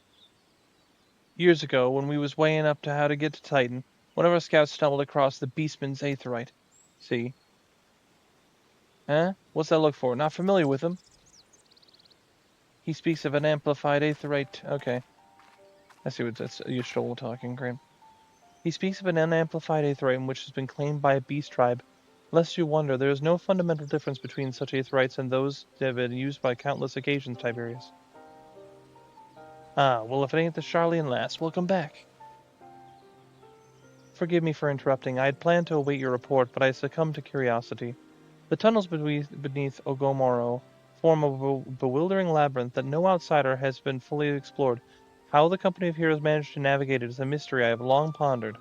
Years ago, when we was weighing up to how to get to Titan, one of our scouts stumbled across the Beastman's Aetherite. See? Huh? What's that look for? Not familiar with him? He speaks of an amplified Aetherite. Okay. I see what that's. You're still talking, great. He speaks of an unamplified Aetherite which has been claimed by a beast tribe. Lest you wonder, there is no fundamental difference between such Aetherites and those that have been used by countless occasions, Tiberius. Ah, well, if it ain't the Charlian lass, welcome back. Forgive me for interrupting. I had planned to await your report, but I succumbed to curiosity. The tunnels beneath Ogomoro form a bewildering labyrinth that no outsider has been fully explored. How the company of heroes managed to navigate it is a mystery I have long pondered.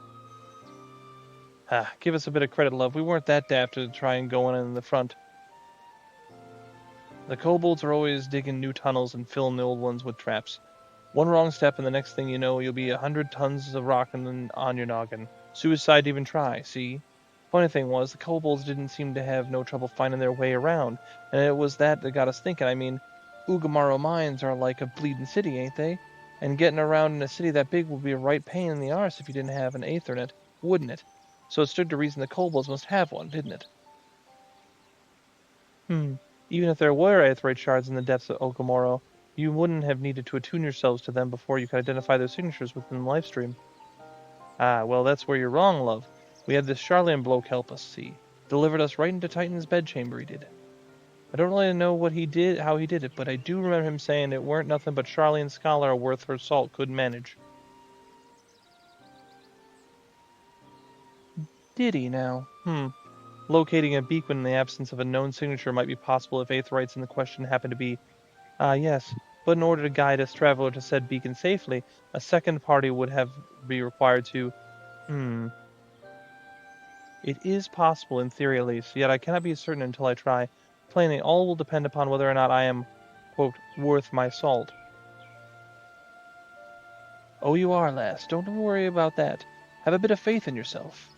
Ah, give us a bit of credit, love. We weren't that daft to try and go in the front. The kobolds are always digging new tunnels and filling the old ones with traps. One wrong step and the next thing you know, you'll be 100 tons of rock on your noggin. Suicide to even try, see? Funny thing was, the kobolds didn't seem to have no trouble finding their way around, and it was that got us thinking. I mean, Ugamaro mines are like a bleeding city, ain't they? And getting around in a city that big would be a right pain in the arse if you didn't have an Aethernet, wouldn't it? So it stood to reason the kobolds must have one, didn't it? Even if there were Aetherite shards in the depths of Okamoro, you wouldn't have needed to attune yourselves to them before you could identify their signatures within the livestream. Ah, well, that's where you're wrong, love. We had this Charlian bloke help us, see. Delivered us right into Titan's bedchamber, he did. I don't really know what he did, how he did it, but I do remember him saying it weren't nothing but Charlian scholar worth her salt couldn't manage. Did he now? Locating a beacon in the absence of a known signature might be possible if Aetherites in the question happen to be... Ah, yes, but in order to guide us traveler to said beacon safely, a second party would be required to... It is possible in theory at least, yet I cannot be certain until I try. Plainly, all will depend upon whether or not I am, quote, worth my salt. Oh, you are, lass. Don't worry about that. Have a bit of faith in yourself.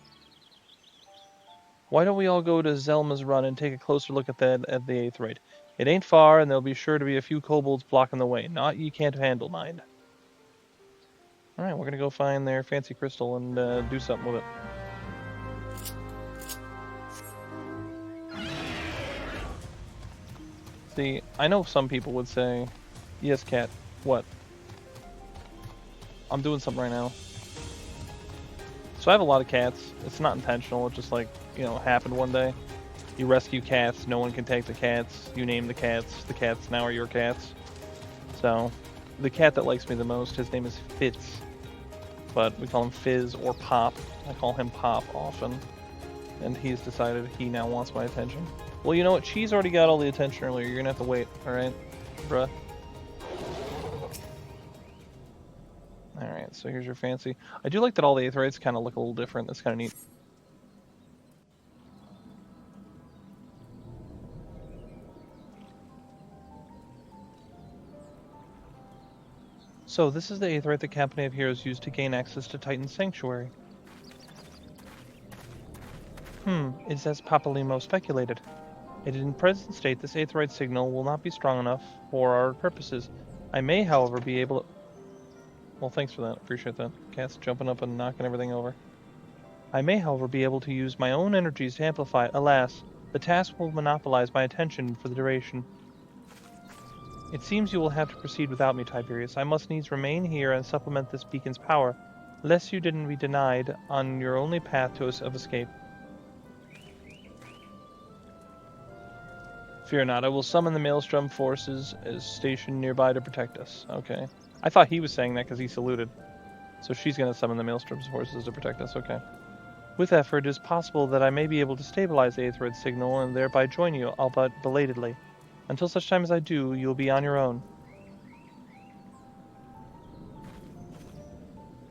Why don't we all go to Zelma's Run and take a closer look at the Aetherite? It ain't far, and there'll be sure to be a few kobolds blocking the way. Not ye can't handle, mind. Alright, we're gonna go find their fancy crystal and do something with it. See, I know some people would say, yes, cat, what? I'm doing something right now. So I have a lot of cats. It's not intentional, it just like, happened one day. You rescue cats, no one can take the cats, you name the cats now are your cats. So, the cat that likes me the most, his name is Fitz. But we call him Fizz or Pop. I call him Pop often. And he's decided he now wants my attention. Well, you know what? She's already got all the attention earlier. You're gonna have to wait, alright? Bruh. Alright, so here's your fancy. I do like that all the Aetherites kind of look a little different. That's kind of neat. So, this is the Aetherite the Company of Heroes used to gain access to Titan's Sanctuary. It's as Papalimo speculated. In present state, this Aetherite signal will not be strong enough for our purposes. I may, however, be able to... Well, thanks for that. Appreciate that. Cat's jumping up and knocking everything over. I may, however, be able to use my own energies to amplify it. Alas, the task will monopolize my attention for the duration. It seems you will have to proceed without me, Tiberius. I must needs remain here and supplement this beacon's power, lest you didn't be denied on your only path to of escape. Fear not, I will summon the Maelstrom forces as stationed nearby to protect us. Okay. I thought he was saying that because he saluted. So she's going to summon the Maelstrom's forces to protect us, okay. With effort, it is possible that I may be able to stabilize the Aetherid signal and thereby join you, albeit belatedly. Until such time as I do, you will be on your own.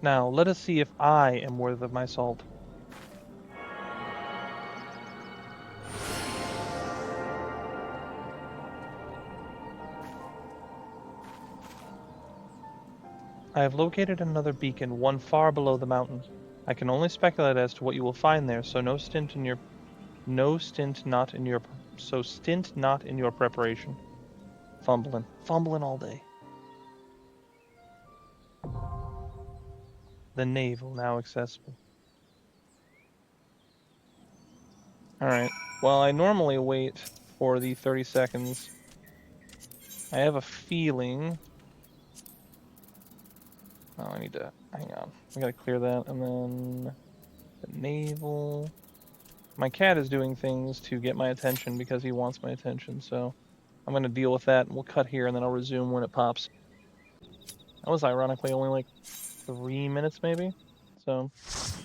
Now, let us see if I am worth of my salt. I have located another beacon, one far below the mountain. I can only speculate as to what you will find there, so stint not in your preparation. Fumbling all day. The navel now accessible. Alright, well, I normally wait for the 30 seconds. I have a feeling... Oh, I need to... Hang on. I gotta clear that, and then... The navel... My cat is doing things to get my attention because he wants my attention, so... I'm gonna deal with that, and we'll cut here, and then I'll resume when it pops. That was ironically only like 3 minutes, maybe? So...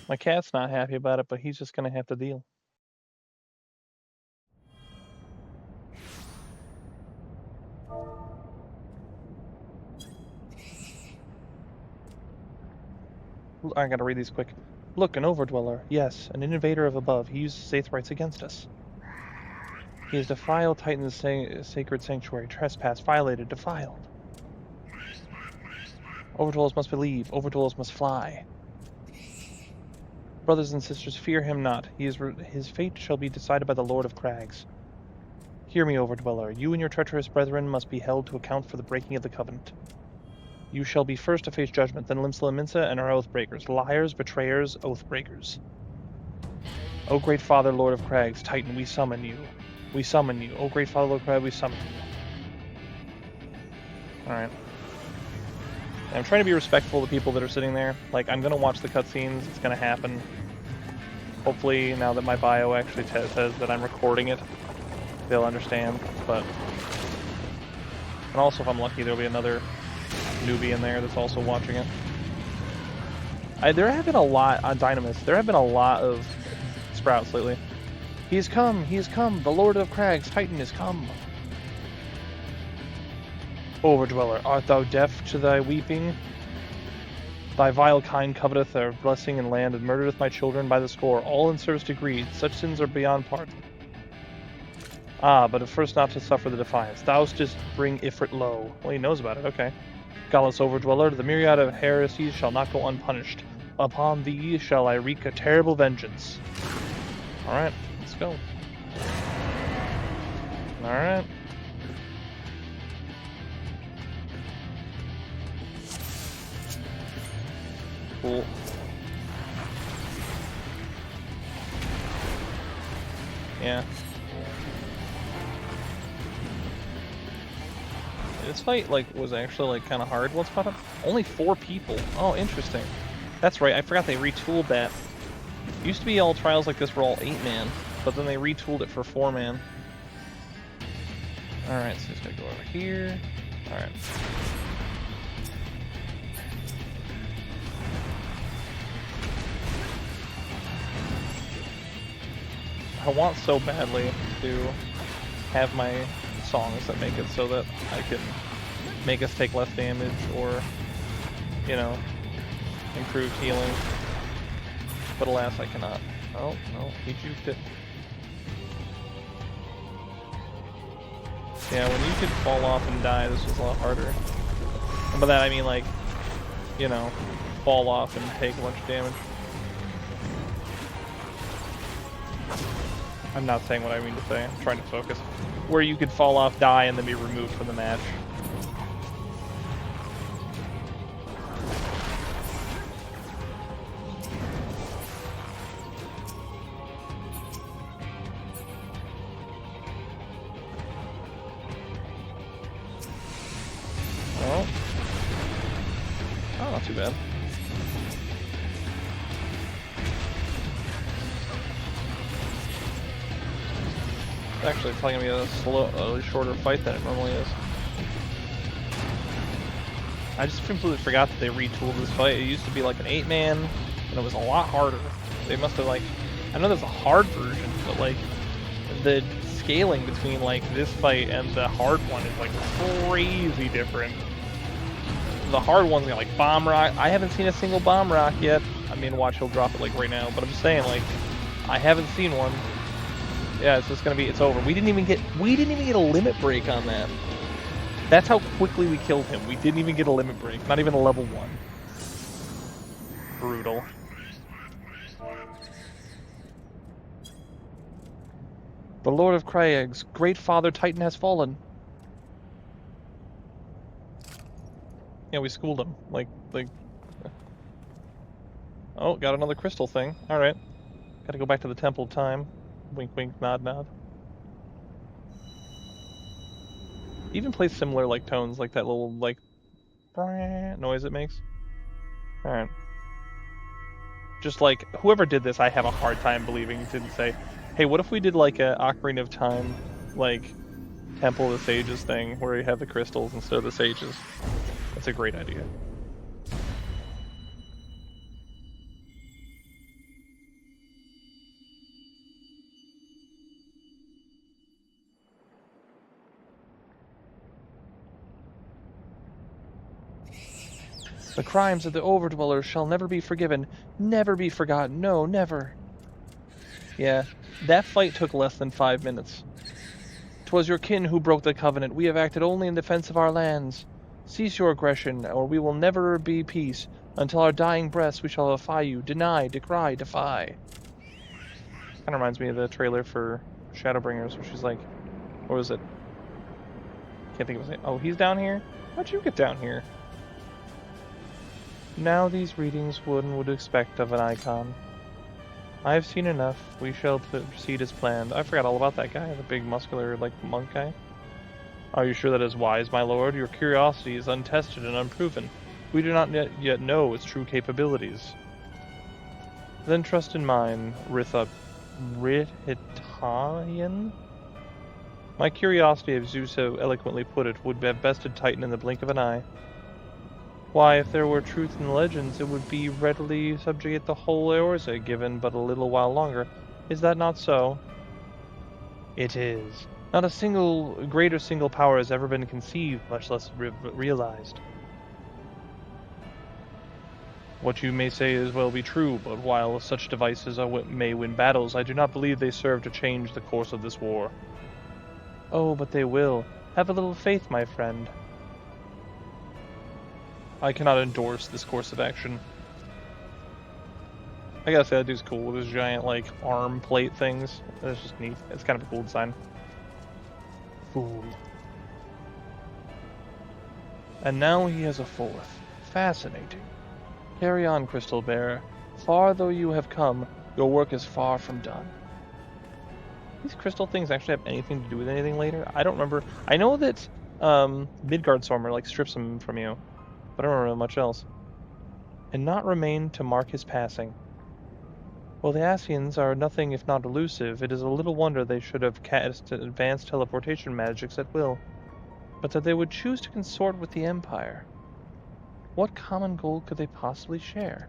My cat's not happy about it, but he's just gonna have to deal. I gotta read these quick. Look, an overdweller. Yes, an invader of above. He uses Saith rights against us. He has defiled Titan's sacred sanctuary. Trespass. Violated. Defiled. Overdwellers must believe. Overdwellers must fly. Brothers and sisters, fear him not. His fate shall be decided by the Lord of Crags. Hear me, Overdweller. You and your treacherous brethren must be held to account for the breaking of the covenant. You shall be first to face judgment, then Limsa Minsa and our oathbreakers, liars, betrayers, oathbreakers. O great Father, Lord of Crags, Titan, we summon you. We summon you. O great Father, Lord of Crags, we summon you. Alright. I'm trying to be respectful of the people that are sitting there. Like, I'm gonna watch the cutscenes, it's gonna happen. Hopefully, now that my bio actually says that I'm recording it, they'll understand, but... And also, if I'm lucky, there'll be another newbie in there that's also watching it. There have been a lot on Dynamis. There have been a lot of sprouts lately. He has come, the Lord of Crags, Titan is come. Overdweller, art thou deaf to thy weeping? Thy vile kind coveteth our blessing and land, and murdereth my children by the score, all in service to greed. Such sins are beyond pardon. Ah, but at first not to suffer the defiance. Thou didst bring Ifrit low. Well, he knows about it, okay. Godless Overdweller, the myriad of heresies shall not go unpunished. Upon thee shall I wreak a terrible vengeance. Alright, let's go. Alright. Cool. Yeah. This fight, like, was actually, like, kind of hard once upon a... Only 4 people. Oh, interesting. That's right, I forgot they retooled that. It used to be all trials like this were all 8-man, but then they retooled it for 4-man. Alright, so just gotta go over here. Alright. I want so badly to have my songs that make it so that I can make us take less damage or, you know, improve healing. But alas, I cannot. Oh, no, he juked it. Yeah, when you could fall off and die, this was a lot harder. And by that I mean, like, you know, fall off and take a bunch of damage. I'm not saying what I mean to say, I'm trying to focus. Where you could fall off, die, and then be removed from the match. too bad. It's actually probably gonna be a shorter fight than it normally is. I just completely forgot that they retooled this fight. It used to be like an 8-man, and it was a lot harder. They must have like, I know there's a hard version, but like the scaling between like this fight and the hard one is like crazy different. The hard one's got like bomb rock. I haven't seen a single bomb rock yet. I mean, watch, he'll drop it like right now. But I'm just saying, like, I haven't seen one. Yeah, it's just gonna be. It's over. We didn't even get a limit break on that. That's how quickly we killed him. We didn't even get a limit break. Not even a level 1. Brutal. The Lord of Craig's great father Titan has fallen. Yeah, we schooled him. Like. Oh, got another crystal thing. All right. Gotta go back to the Temple of Time. Wink, wink, nod, nod. Even plays similar like tones, like that little like noise it makes. All right. Just like whoever did this, I have a hard time believing didn't say, "Hey, what if we did like a Ocarina of Time, like Temple of the Sages thing, where you have the crystals instead of the sages?" That's a great idea. The crimes of the Overdwellers shall never be forgiven, never be forgotten. No, never. Yeah, that fight took less than 5 minutes. 'Twas your kin who broke the covenant. We have acted only in defense of our lands. Cease your aggression, or we will never be peace. Until our dying breaths we shall defy you. Deny, decry, defy. Kind of reminds me of the trailer for Shadowbringers, where she's like, what was it? Can't think of it. Oh, he's down here? How'd you get down here? Now these readings one would expect of an icon. I have seen enough. We shall proceed as planned. I forgot all about that guy, the big muscular, like, monk guy. Are you sure that is wise, my lord? Your curiosity is untested and unproven. We do not yet know its true capabilities. Then trust in mine, Rithitanian? My curiosity, as you so eloquently put it, would have bested Titan in the blink of an eye. Why, if there were truth in the legends, it would be readily subjugate the whole Eorzea, given but a little while longer. Is that not so? It is. Not a greater single power has ever been conceived, much less realized. What you may say is well be true, but while such devices may win battles, I do not believe they serve to change the course of this war. Oh, but they will. Have a little faith, my friend. I cannot endorse this course of action. I gotta say, that dude's cool with his giant, like, arm plate things. That's just neat. It's kind of a cool design. Fool. And now he has a fourth. Fascinating. Carry on, Crystal Bearer. Far though you have come, your work is far from done. These crystal things actually have anything to do with anything later? I don't remember. I know that Midgardstormer, like, strips them from you. But I don't remember much else. And not remain to mark his passing. While the Ascians are nothing if not elusive, it is a little wonder they should have cast advanced teleportation magics at will. But that they would choose to consort with the Empire. What common goal could they possibly share?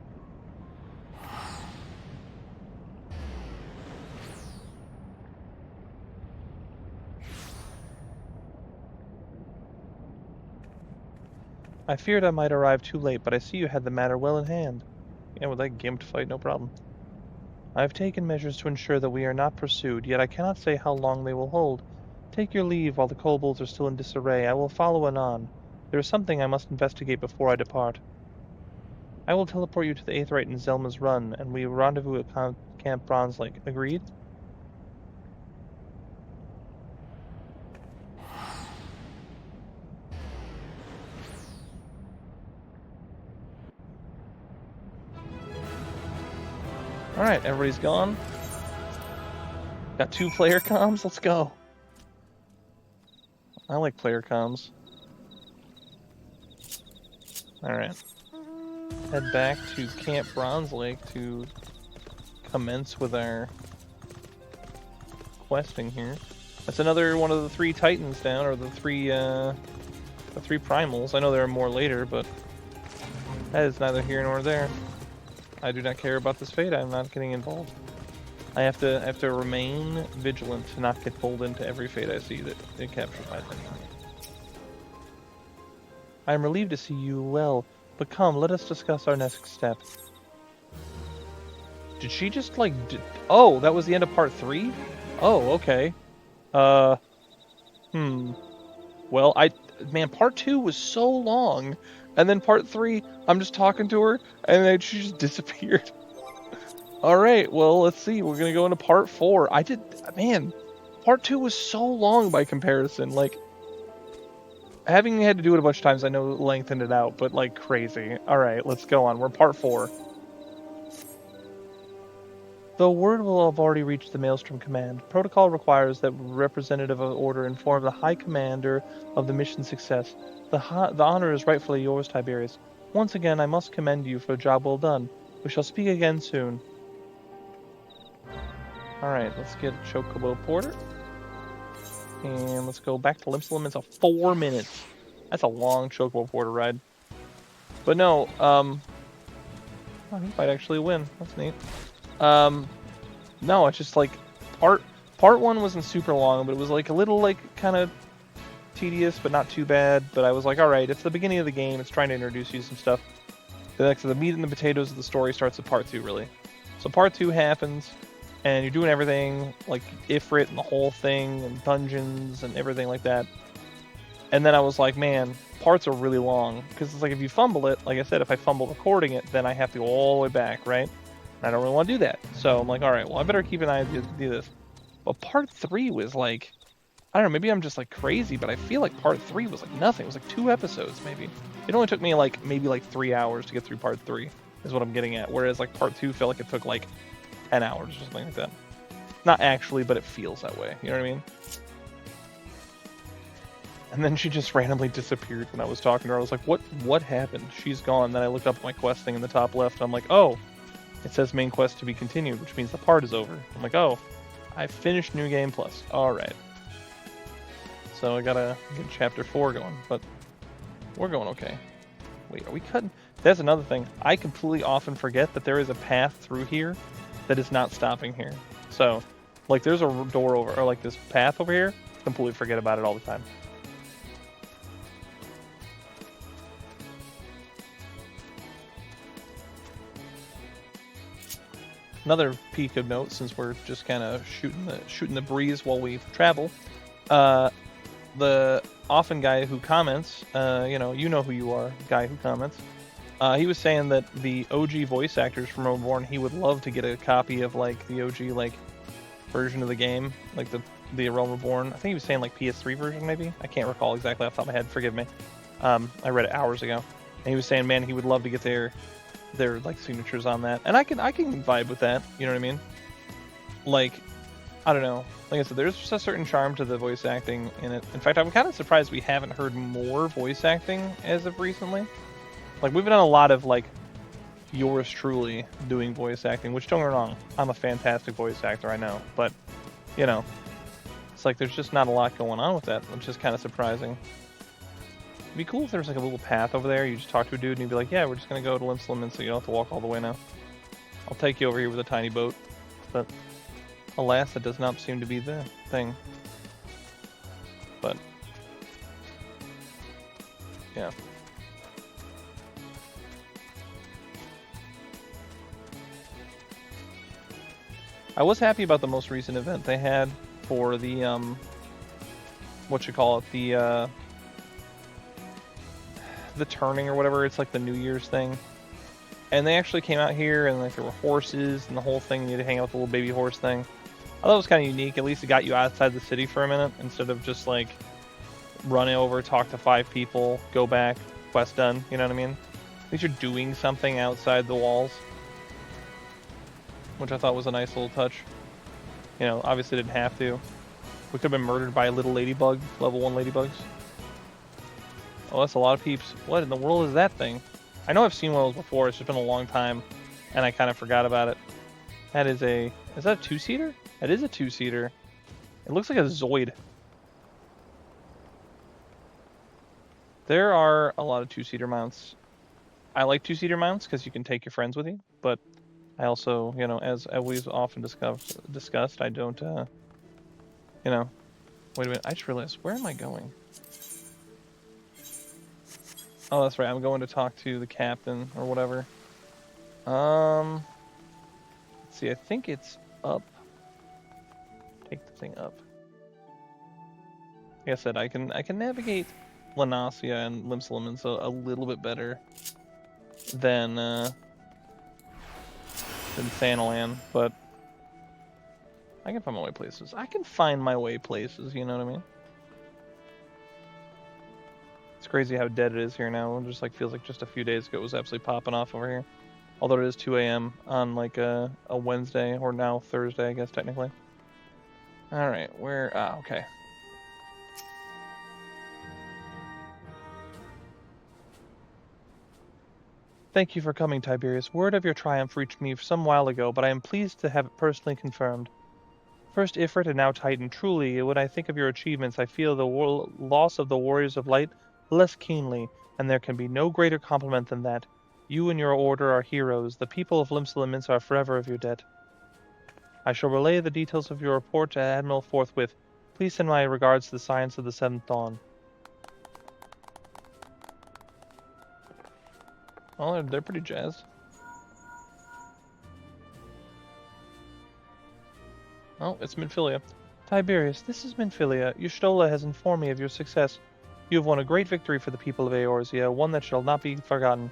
I feared I might arrive too late, but I see you had the matter well in hand. Yeah, with that gimped fight, no problem. I have taken measures to ensure that we are not pursued, yet I cannot say how long they will hold. Take your leave while the kobolds are still in disarray. I will follow anon. There is something I must investigate before I depart. I will teleport you to the Aetheryte in Zelma's Run, and we rendezvous at Camp Bronze Lake. Agreed? Alright, everybody's gone. Got 2 player comms? Let's go. I like player comms. Alright. head back to Camp Bronze Lake to commence with our questing here. That's another one of the 3 Titans down, or the three primals. I know there are more later, but that is neither here nor there. I do not care about this fate. I'm not getting involved. I have to remain vigilant to not get pulled into every fate I see that it captures my attention. I am relieved to see you well, but come, let us discuss our next step. Did she just like? Oh, that was the end of part 3. Oh, okay. Well, man, part 2 was so long, and then part 3, I'm just talking to her, and then she just disappeared. All right, well, let's see. We're gonna go into part 4. Man, part 2 was so long by comparison. Like, having had to do it a bunch of times, I know lengthened it out, but like crazy. All right, let's go on. We're part 4. Though word will have already reached the Maelstrom Command, protocol requires that representative of Order inform the High Commander of the mission's success. The honor is rightfully yours, Tiberius. Once again, I must commend you for a job well done. We shall speak again soon. Alright, let's get a Chocobo Porter. And let's go back to Limsalem. It's a 4 minutes. That's a long Chocobo Porter ride. But no, oh, he might actually win. That's neat. No, it's just like part 1 wasn't super long, but it was like a little like kind of tedious, but not too bad. But I was like, all right, it's the beginning of the game. It's trying to introduce you to some stuff. The meat and the potatoes of the story starts at part 2, really. So part 2 happens, and you're doing everything like Ifrit and the whole thing, and dungeons and everything like that. And then I was like, man, parts are really long because it's like if you fumble it, like I said, if I fumble recording it, then I have to go all the way back, right? I don't really want to do that. So I'm like, all right, well, I better keep an eye to do this. But part 3 was like, I don't know, maybe I'm just like crazy, but I feel like part 3 was like nothing. It was like 2 episodes, maybe. It only took me like maybe like 3 hours to get through part 3 is what I'm getting at. Whereas like part 2 felt like it took like 10 hours or something like that. Not actually, but it feels that way. You know what I mean? And then she just randomly disappeared when I was talking to her. I was like, what happened? She's gone. Then I looked up my questing in the top left. And I'm like, oh. It says main quest to be continued, which means the part is over. I'm like, oh, I finished New Game Plus. Alright. So I gotta get chapter 4 going, but we're going okay. Wait, are we cutting? That's another thing. I completely often forget that there is a path through here that is not stopping here. So, like, there's a door over, or like this path over here. Completely forget about it all the time. Another peek of note, since we're just kind of shooting the breeze while we travel. The often guy who comments, you know who you are, guy who comments. He was saying that the OG voice actors from Reborn, he would love to get a copy of like the OG like version of the game, like the Realm Reborn. I think he was saying like PS3 version maybe. I can't recall exactly off the top of my head. Forgive me. I read it hours ago, and he was saying, man, he would love to get their like signatures on that, and I can vibe with that. You know what I mean? Like, I don't know. Like I said, there's just a certain charm to the voice acting in it. In fact, I'm kind of surprised we haven't heard more voice acting as of recently. Like, we've done a lot of like yours truly doing voice acting, which don't get me wrong, I'm a fantastic voice actor, I know, but you know, it's like there's just not a lot going on with that, which is kind of surprising. It'd be cool if there was like a little path over there. You just talk to a dude and you'd be like, yeah, we're just going to go to Limsalem, so you don't have to walk all the way now. I'll take you over here with a tiny boat. But alas, that does not seem to be the thing. But yeah. I was happy about the most recent event they had for the the turning or whatever. It's like the New Year's thing, and they actually came out here and like there were horses and the whole thing. You had to hang out with the little baby horse thing. I thought it was kind of unique. At least it got you outside the city for a minute instead of just like run over, talk to 5 people, go back, quest done. You know what I mean? At least you're doing something outside the walls, which I thought was a nice little touch. You know, obviously didn't have to. We could have been murdered by a little ladybug, level 1 ladybugs. Oh, that's a lot of peeps. What in the world is that thing? I know I've seen one of those before. It's just been a long time, and I kind of forgot about it. That is a... Is that a two-seater? It is a two-seater. It looks like a Zoid. There are a lot of two-seater mounts. I like two-seater mounts because you can take your friends with you, but I also, you know, as we've often discussed, I don't, you know... Wait a minute, I just realized, where am I going? Oh, that's right, I'm going to talk to the captain, or whatever. Let's see, I think it's up. Take the thing up. Like I said, I can navigate Lanasia and Limsalimens a little bit better than Thanalan, but I can find my way places. I can find my way places, you know what I mean? It's crazy how dead it is here now. It just like feels like just a few days ago it was absolutely popping off over here. Although it is 2 a.m. on like a Wednesday, or now Thursday, I guess technically. Alright, where... Ah, okay. Thank you for coming, Tiberius. Word of your triumph reached me some while ago, but I am pleased to have it personally confirmed. First Ifrit and now Titan, truly, when I think of your achievements, I feel the loss of the Warriors of Light less keenly, and there can be no greater compliment than that. You and your order are heroes. The people of Limsalimens are forever of your debt. I shall relay the details of your report to Admiral forthwith. Please send my regards to the Science of the Seventh Dawn. Well, they're pretty jazzed. Oh, it's Minfilia. Tiberius, this is Minfilia. Y'shtola has informed me of your success. You have won a great victory for the people of Eorzea, one that shall not be forgotten.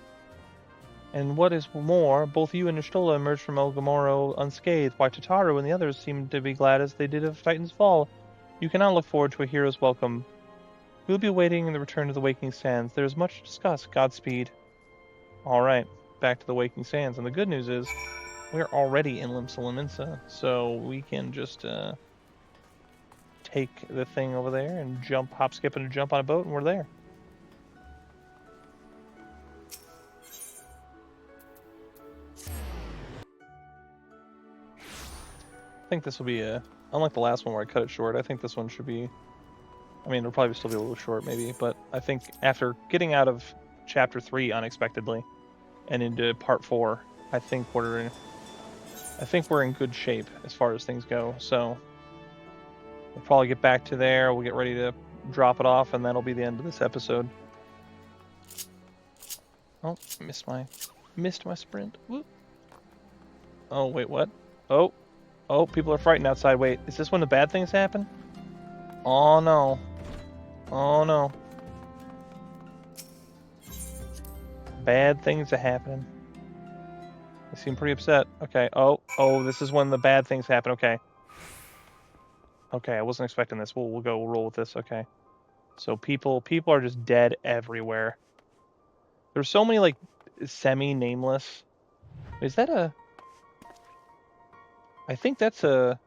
And what is more, both you and Y'shtola emerged from Olgamoro unscathed, while Tataru and the others seemed to be glad as they did of Titan's fall. You can now look forward to a hero's welcome. We'll be waiting in the return to the Waking Sands. There is much to discuss. Godspeed. Alright, back to the Waking Sands. And the good news is, we're already in Limsa, so we can just take the thing over there and jump, hop, skip, and jump on a boat, and we're there. I think this will be unlike the last one where I cut it short, I think this one should be, I mean, it'll probably still be a little short maybe, but I think after getting out of Chapter 3 unexpectedly and into Part 4, I think we're in good shape as far as things go, so we'll probably get back to there, we'll get ready to drop it off, and that'll be the end of this episode. Oh, missed my sprint. Whoop. Oh, wait, what? Oh, people are frightened outside. Wait, is this when the bad things happen? Oh, no. Oh, no. Bad things are happening. They seem pretty upset. Okay, oh, this is when the bad things happen. Okay. Okay, I wasn't expecting this. We'll roll with this. Okay. So people are just dead everywhere. There's so many, like, semi-nameless... Is that a... I think that's a...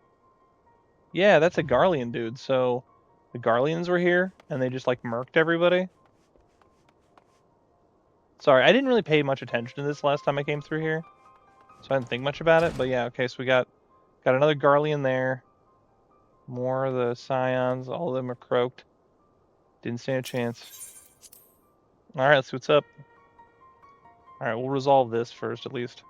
Yeah, that's a Garlean dude, so... The Garleans were here, and they just, like, murked everybody. Sorry, I didn't really pay much attention to this last time I came through here. So I didn't think much about it, but yeah, okay, so we got another Garlean there. More of the Scions, all of them are croaked. Didn't stand a chance. Alright, let's see what's up. Alright, we'll resolve this first, at least.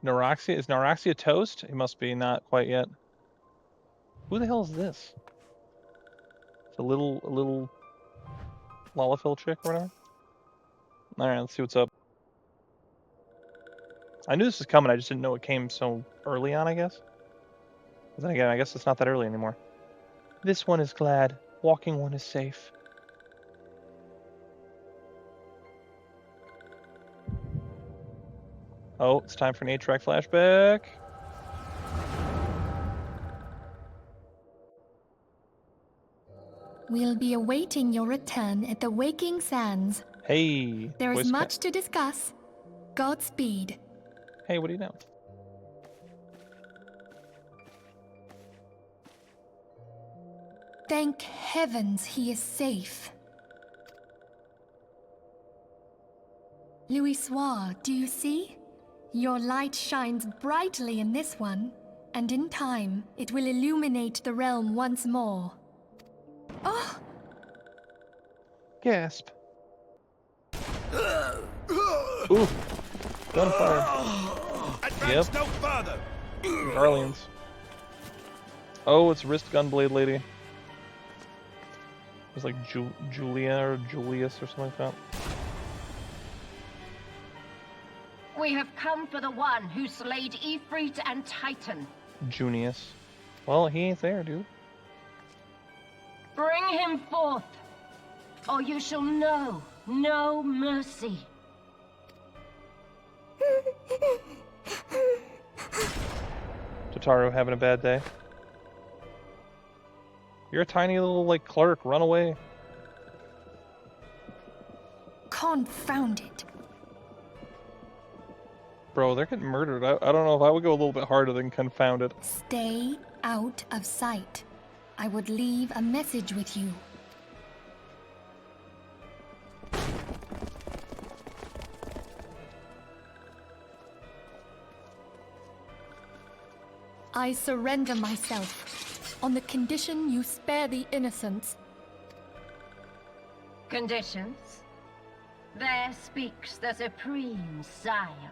Neuroxia? Is Neuroxia toast? It must be, not quite yet. Who the hell is this? It's a little Lalafell chick or whatever? Alright, let's see what's up. I knew this was coming, I just didn't know it came so early on, I guess. But then again, I guess it's not that early anymore. This one is glad. Walking one is safe. Oh, it's time for an 8-track flashback. We'll be awaiting your return at the Waking Sands. Hey. There is much to discuss. Godspeed. Hey, what do you know? Thank heavens he is safe. Louisoire, do you see? Your light shines brightly in this one, and in time, it will illuminate the realm once more. Oh! Gasp. Ooh. Gunfire. Advance no further. Garleans. Oh, it's wrist gunblade lady. It's like Julia or Julius or something like that. We have come for the one who slayed Ifrit and Titan. Junius. Well, he ain't there, dude. Bring him forth, or you shall know no mercy. Tataru having a bad day. You're a tiny little, like, clerk. Run away. Confound it. Bro, they're getting murdered. I don't know if I would go a little bit harder than confounded. Stay out of sight. I would leave a message with you. I surrender myself, on the condition you spare the innocents. Conditions? There speaks the Supreme Scion.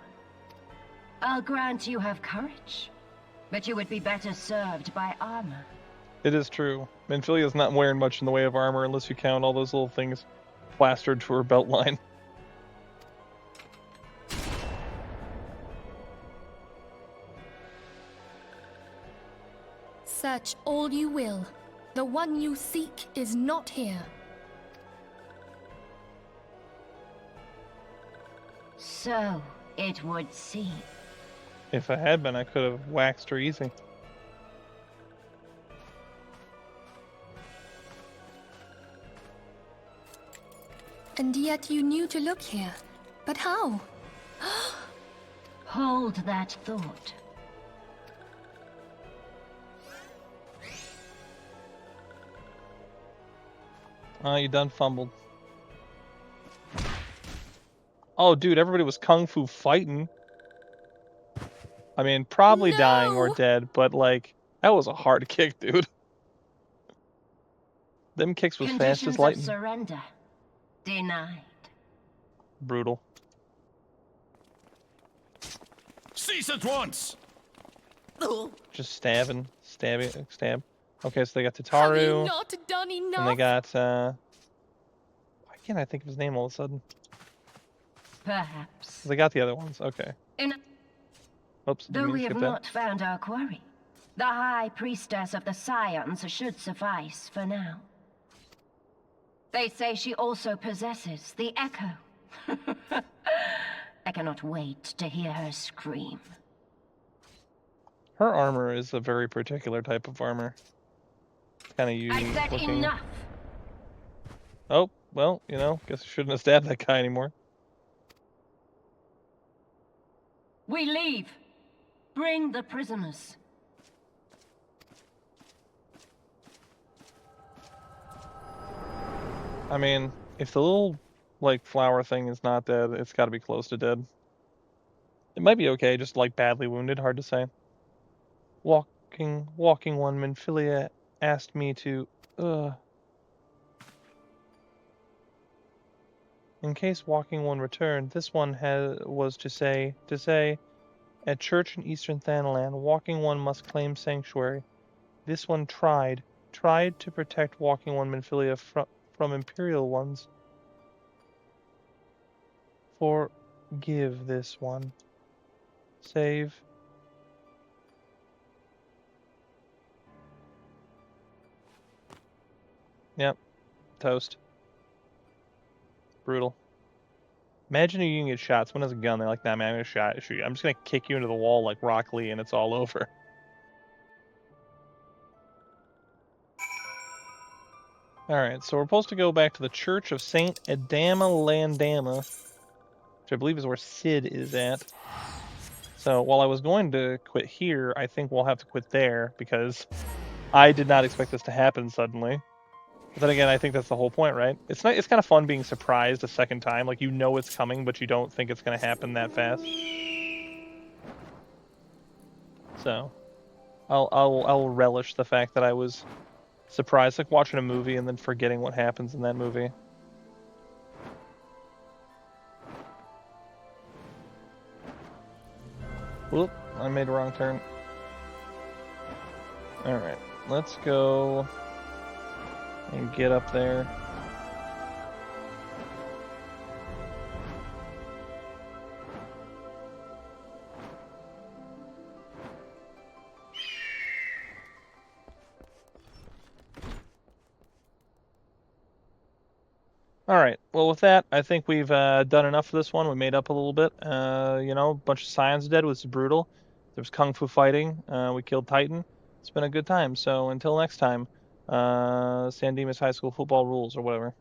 I'll grant you have courage, but you would be better served by armor. It is true. Minfilia's not wearing much in the way of armor unless you count all those little things plastered to her belt line. Search all you will. The one you seek is not here. So it would seem. If I had been, I could have waxed her easy. And yet you knew to look here. But how? Hold that thought. You done fumbled. Oh, dude, everybody was kung fu fighting. I mean, probably dying or dead, but, like, that was a hard kick, dude. Them kicks was fast as lightning. Conditions of surrender. Denied. Brutal. Cease at once. Just stabbing. Stab. Okay, so they got Have Tataru. you not done enough? And they got, why can't I think of his name all of a sudden? Perhaps. They got the other ones, okay. Oops, Though didn't we mean to have skip that. not found our quarry, the High Priestess of the Scions should suffice for now. They say she also possesses the Echo. I cannot wait to hear her scream. Her armor is a very particular type of armor. Kind of I unique said looking. enough. Oh, well, you know, guess I shouldn't have stabbed that guy anymore. We leave. Bring the prisoners. I mean, if the little, like, flower thing is not dead, it's got to be close to dead. It might be okay, just, like, badly wounded, hard to say. Walking one, Minfilia asked me to, In case Walking One returned, this one was to say, at church in Eastern Thanalan, Walking One must claim sanctuary. This one tried to protect Walking One Minfilia from Imperial ones. Forgive this one. Save. Yep. Toast. Brutal. Imagine you can get shot. Someone has a gun. They're like, nah, man, I'm gonna shoot you. I'm just gonna kick you into the wall like Rock Lee, and it's all over. Alright, so we're supposed to go back to the Church of Saint Adama Landama, which I believe is where Sid is at. So while I was going to quit here, I think we'll have to quit there, because I did not expect this to happen suddenly. But then again, I think that's the whole point, right? It's not. It's kind of fun being surprised a second time. Like, you know it's coming, but you don't think it's going to happen that fast. So, I'll relish the fact that I was surprised, like watching a movie and then forgetting what happens in that movie. Whoop! I made a wrong turn. All right, let's go and get up there. All right. Well, with that, I think we've done enough for this one. We made up a little bit. You know, a bunch of Scions dead was brutal. There was kung fu fighting. We killed Titan. It's been a good time. So until next time, San Dimas High School football rules or whatever.